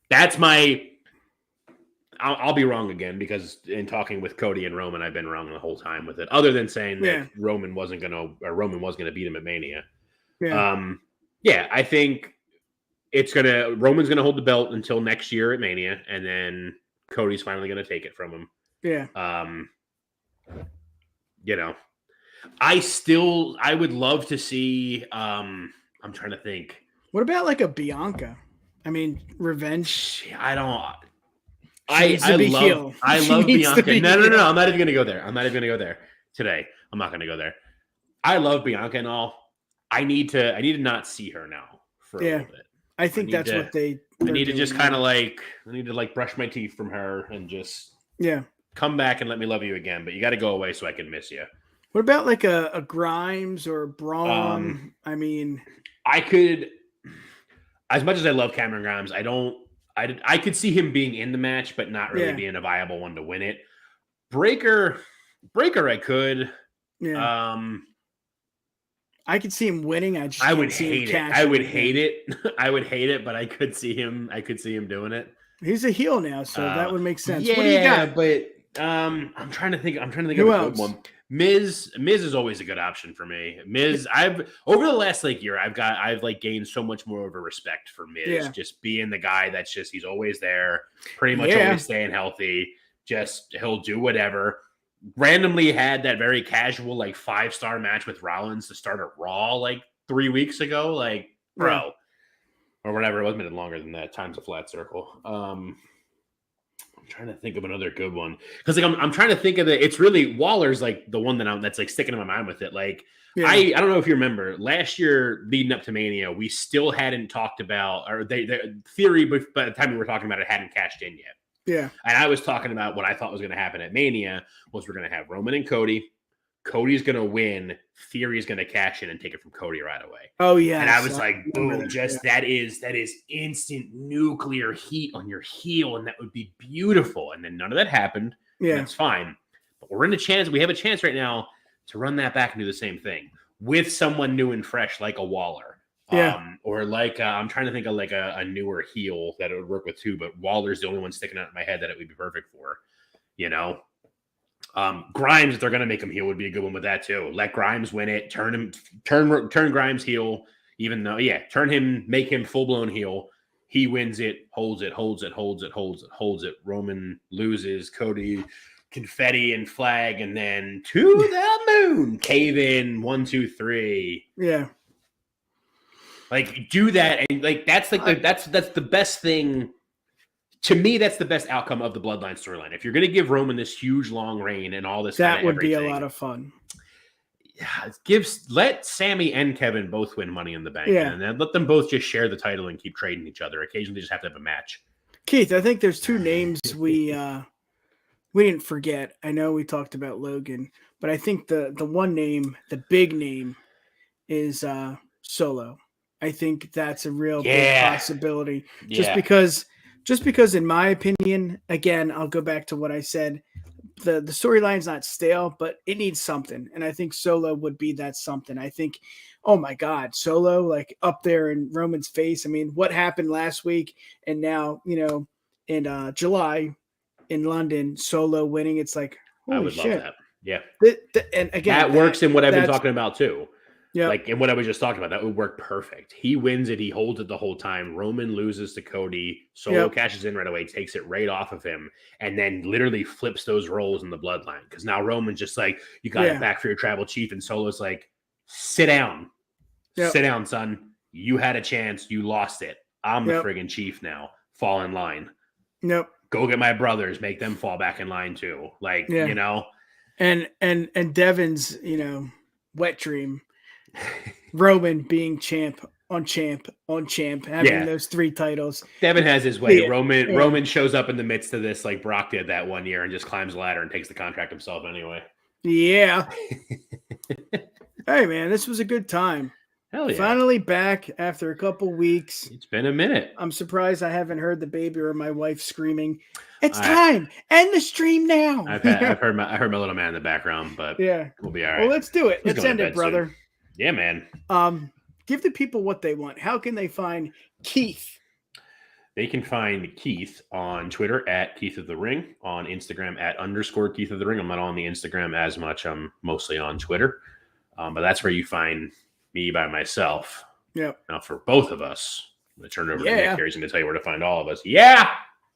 that's my, I'll be wrong again because in talking with Cody and Roman, I've been wrong the whole time with it. Other than saying that Roman was going to beat him at Mania. Yeah. I think Roman's going to hold the belt until next year at Mania. And then Cody's finally going to take it from him. Yeah. I would love to see, I'm trying to think. What about like a Bianca? I mean, revenge. I love Bianca. No. I'm not even going to go there. I'm not even going to go there today. I'm not going to go there. I love Bianca and all. I need to not see her now for a little bit. I think that's what they. I need to just kind of like. I need to like brush my teeth from her and just. Yeah. Come back and let me love you again, but you got to go away so I can miss you. What about like a Grimes or a Braun? I mean, I could. As much as I love Cameron Grimes, I could see him being in the match, but not really being a viable one to win it. Breaker, I could. Yeah. I could see him winning. I would hate it. I would hate it, but I could see him doing it. He's a heel now, so that would make sense. Yeah, what do you got? But I'm trying to think of a good one. Miz is always a good option for me. Miz, over the last year, I've gained so much more of a respect for Miz, just being the guy that's just he's always there, pretty much always staying healthy. Just he'll do whatever. Randomly had that very casual 5-star match with Rollins to start at Raw 3 weeks ago, bro, or whatever. It wasn't even longer than that. Time's a flat circle. I'm trying to think of another good one because I'm trying to think of it's really Waller's the one that's sticking in my mind with it. I don't know if you remember last year leading up to Mania, we still hadn't talked about or the theory, but by the time we were talking about it hadn't cashed in yet. Yeah. And I was talking about what I thought was going to happen at Mania was we're going to have Roman and Cody. Cody's going to win. Theory's going to cash in and take it from Cody right away. Oh, yeah. And I was boom, that is instant nuclear heat on your heel. And that would be beautiful. And then none of that happened. Yeah. That's fine. But we have a chance right now to run that back and do the same thing with someone new and fresh like a Waller. Yeah. Or I'm trying to think of a newer heel that it would work with too, but Waller's the only one sticking out in my head that it would be perfect for, Grimes, if they're going to make him heel, would be a good one with that too. Let Grimes win it, turn Grimes heel, even though, make him full blown heel. He wins it, holds it. Roman loses, Cody confetti and flag, and then to the moon, cave in 1, 2, 3. Yeah. Do that, and that's the best thing to me. That's the best outcome of the Bloodline storyline. If you're going to give Roman this huge long reign and all this, that would be a lot of fun. Yeah, let Sammy and Kevin both win Money in the Bank, and then let them both just share the title and keep trading each other. Occasionally, just have to have a match. Keith, I think there's two names we we didn't forget. I know we talked about Logan, but I think the one name, the big name, is Solo. I think that's a real big possibility. Just because in my opinion, again, I'll go back to what I said. The storyline's not stale, but it needs something. And I think Solo would be that something. I think, oh my God, Solo, like up there in Roman's face. I mean, what happened last week and now, in July in London, Solo winning, it's like, holy I would shit. love that. Yeah. And again, that works in what I've been talking about too. Yeah. Like in what I was just talking about, that would work perfect. He wins it. He holds it the whole time. Roman loses to Cody. Solo cashes in right away, takes it right off of him, and then literally flips those roles in the bloodline. Because now Roman's just like, you got it back for your tribal chief. And Solo's like, sit down. Sit down, son. You had a chance. You lost it. I'm the friggin' chief now. Fall in line. Go get my brothers. Make them fall back in line too. Like, And Devin's, wet dream. Roman being champ, having those 3 titles. Devin has his way. Roman shows up in the midst of this like Brock did that one year and just climbs the ladder and takes the contract himself anyway. Yeah. Hey, man, this was a good time. Hell yeah. Finally back after a couple weeks. It's been a minute. I'm surprised I haven't heard the baby or my wife screaming, it's time. End the stream now. I heard my little man in the background, but we'll be all right. Well, let's do it. Let's end it, brother. Soon. Yeah, man. Give the people what they want. How can they find Keith? They can find Keith on Twitter at Keith of the Ring, on Instagram at _Keith of the Ring. I'm not on the Instagram as much. I'm mostly on Twitter. But that's where you find me by myself. Yep. Now for both of us, I'm going to turn it over to Nick here. He's going to tell you where to find all of us. Yeah.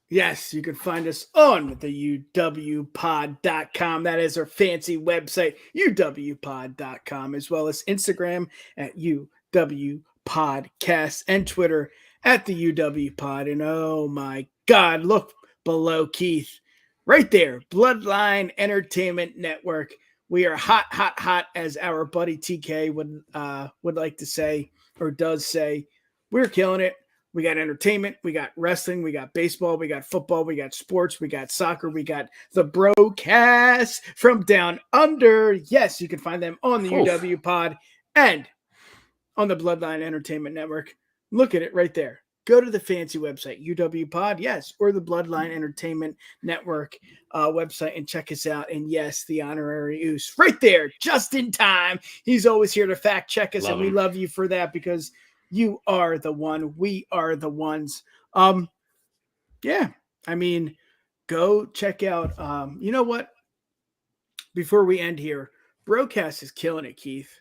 Yes, you can find us on TheUWPod.com. That is our fancy website, UWPod.com, as well as Instagram at UWPodcast and Twitter at TheUWPod. And oh my God, look below Keith. Right there, Bloodline Entertainment Network. We are hot, hot, hot, as our buddy TK would like to say, or does say. We're killing it. We got entertainment, we got wrestling, we got baseball, we got football, we got sports, we got soccer, we got the broadcast from down under. Yes, you can find them on the UW Pod and on the Bloodline Entertainment Network. Look at it right there. Go to the fancy website, UW Pod, yes, or the Bloodline Entertainment Network website and check us out. And yes, the honorary Oos right there, just in time. He's always here to fact check us, and we love you for that because you are the one. We are the ones. Yeah. I mean, go check out. You know what? Before we end here, Broadcast is killing it, Keith.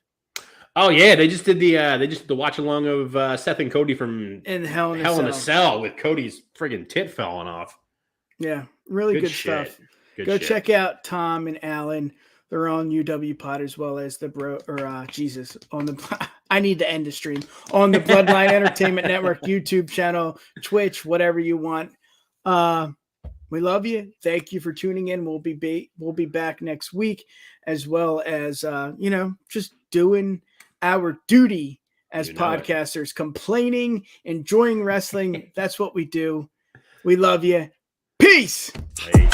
Oh yeah, they just did the watch along of Seth and Cody from Hell in a Cell with Cody's friggin' tit falling off. Yeah, really good stuff. Go check out Tom and Alan. They're on UW Pod as well as the on the. I need to end the stream on the Bloodline Entertainment Network YouTube channel, Twitch, whatever you want. We love you. Thank you for tuning in. We'll be back next week, as well as just doing our duty as podcasters, complaining, enjoying wrestling. That's what we do. We love you. Peace. Hey.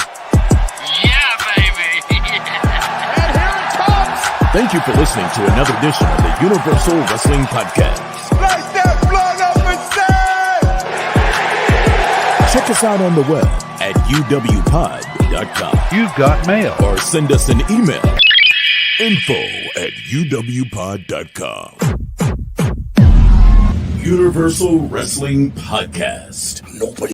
Thank you for listening to another edition of the Universal Wrestling Podcast. Like that blood up and say! Check us out on the web at uwpod.com. You've got mail. Or send us an email, info@uwpod.com. Universal Wrestling Podcast. Nobody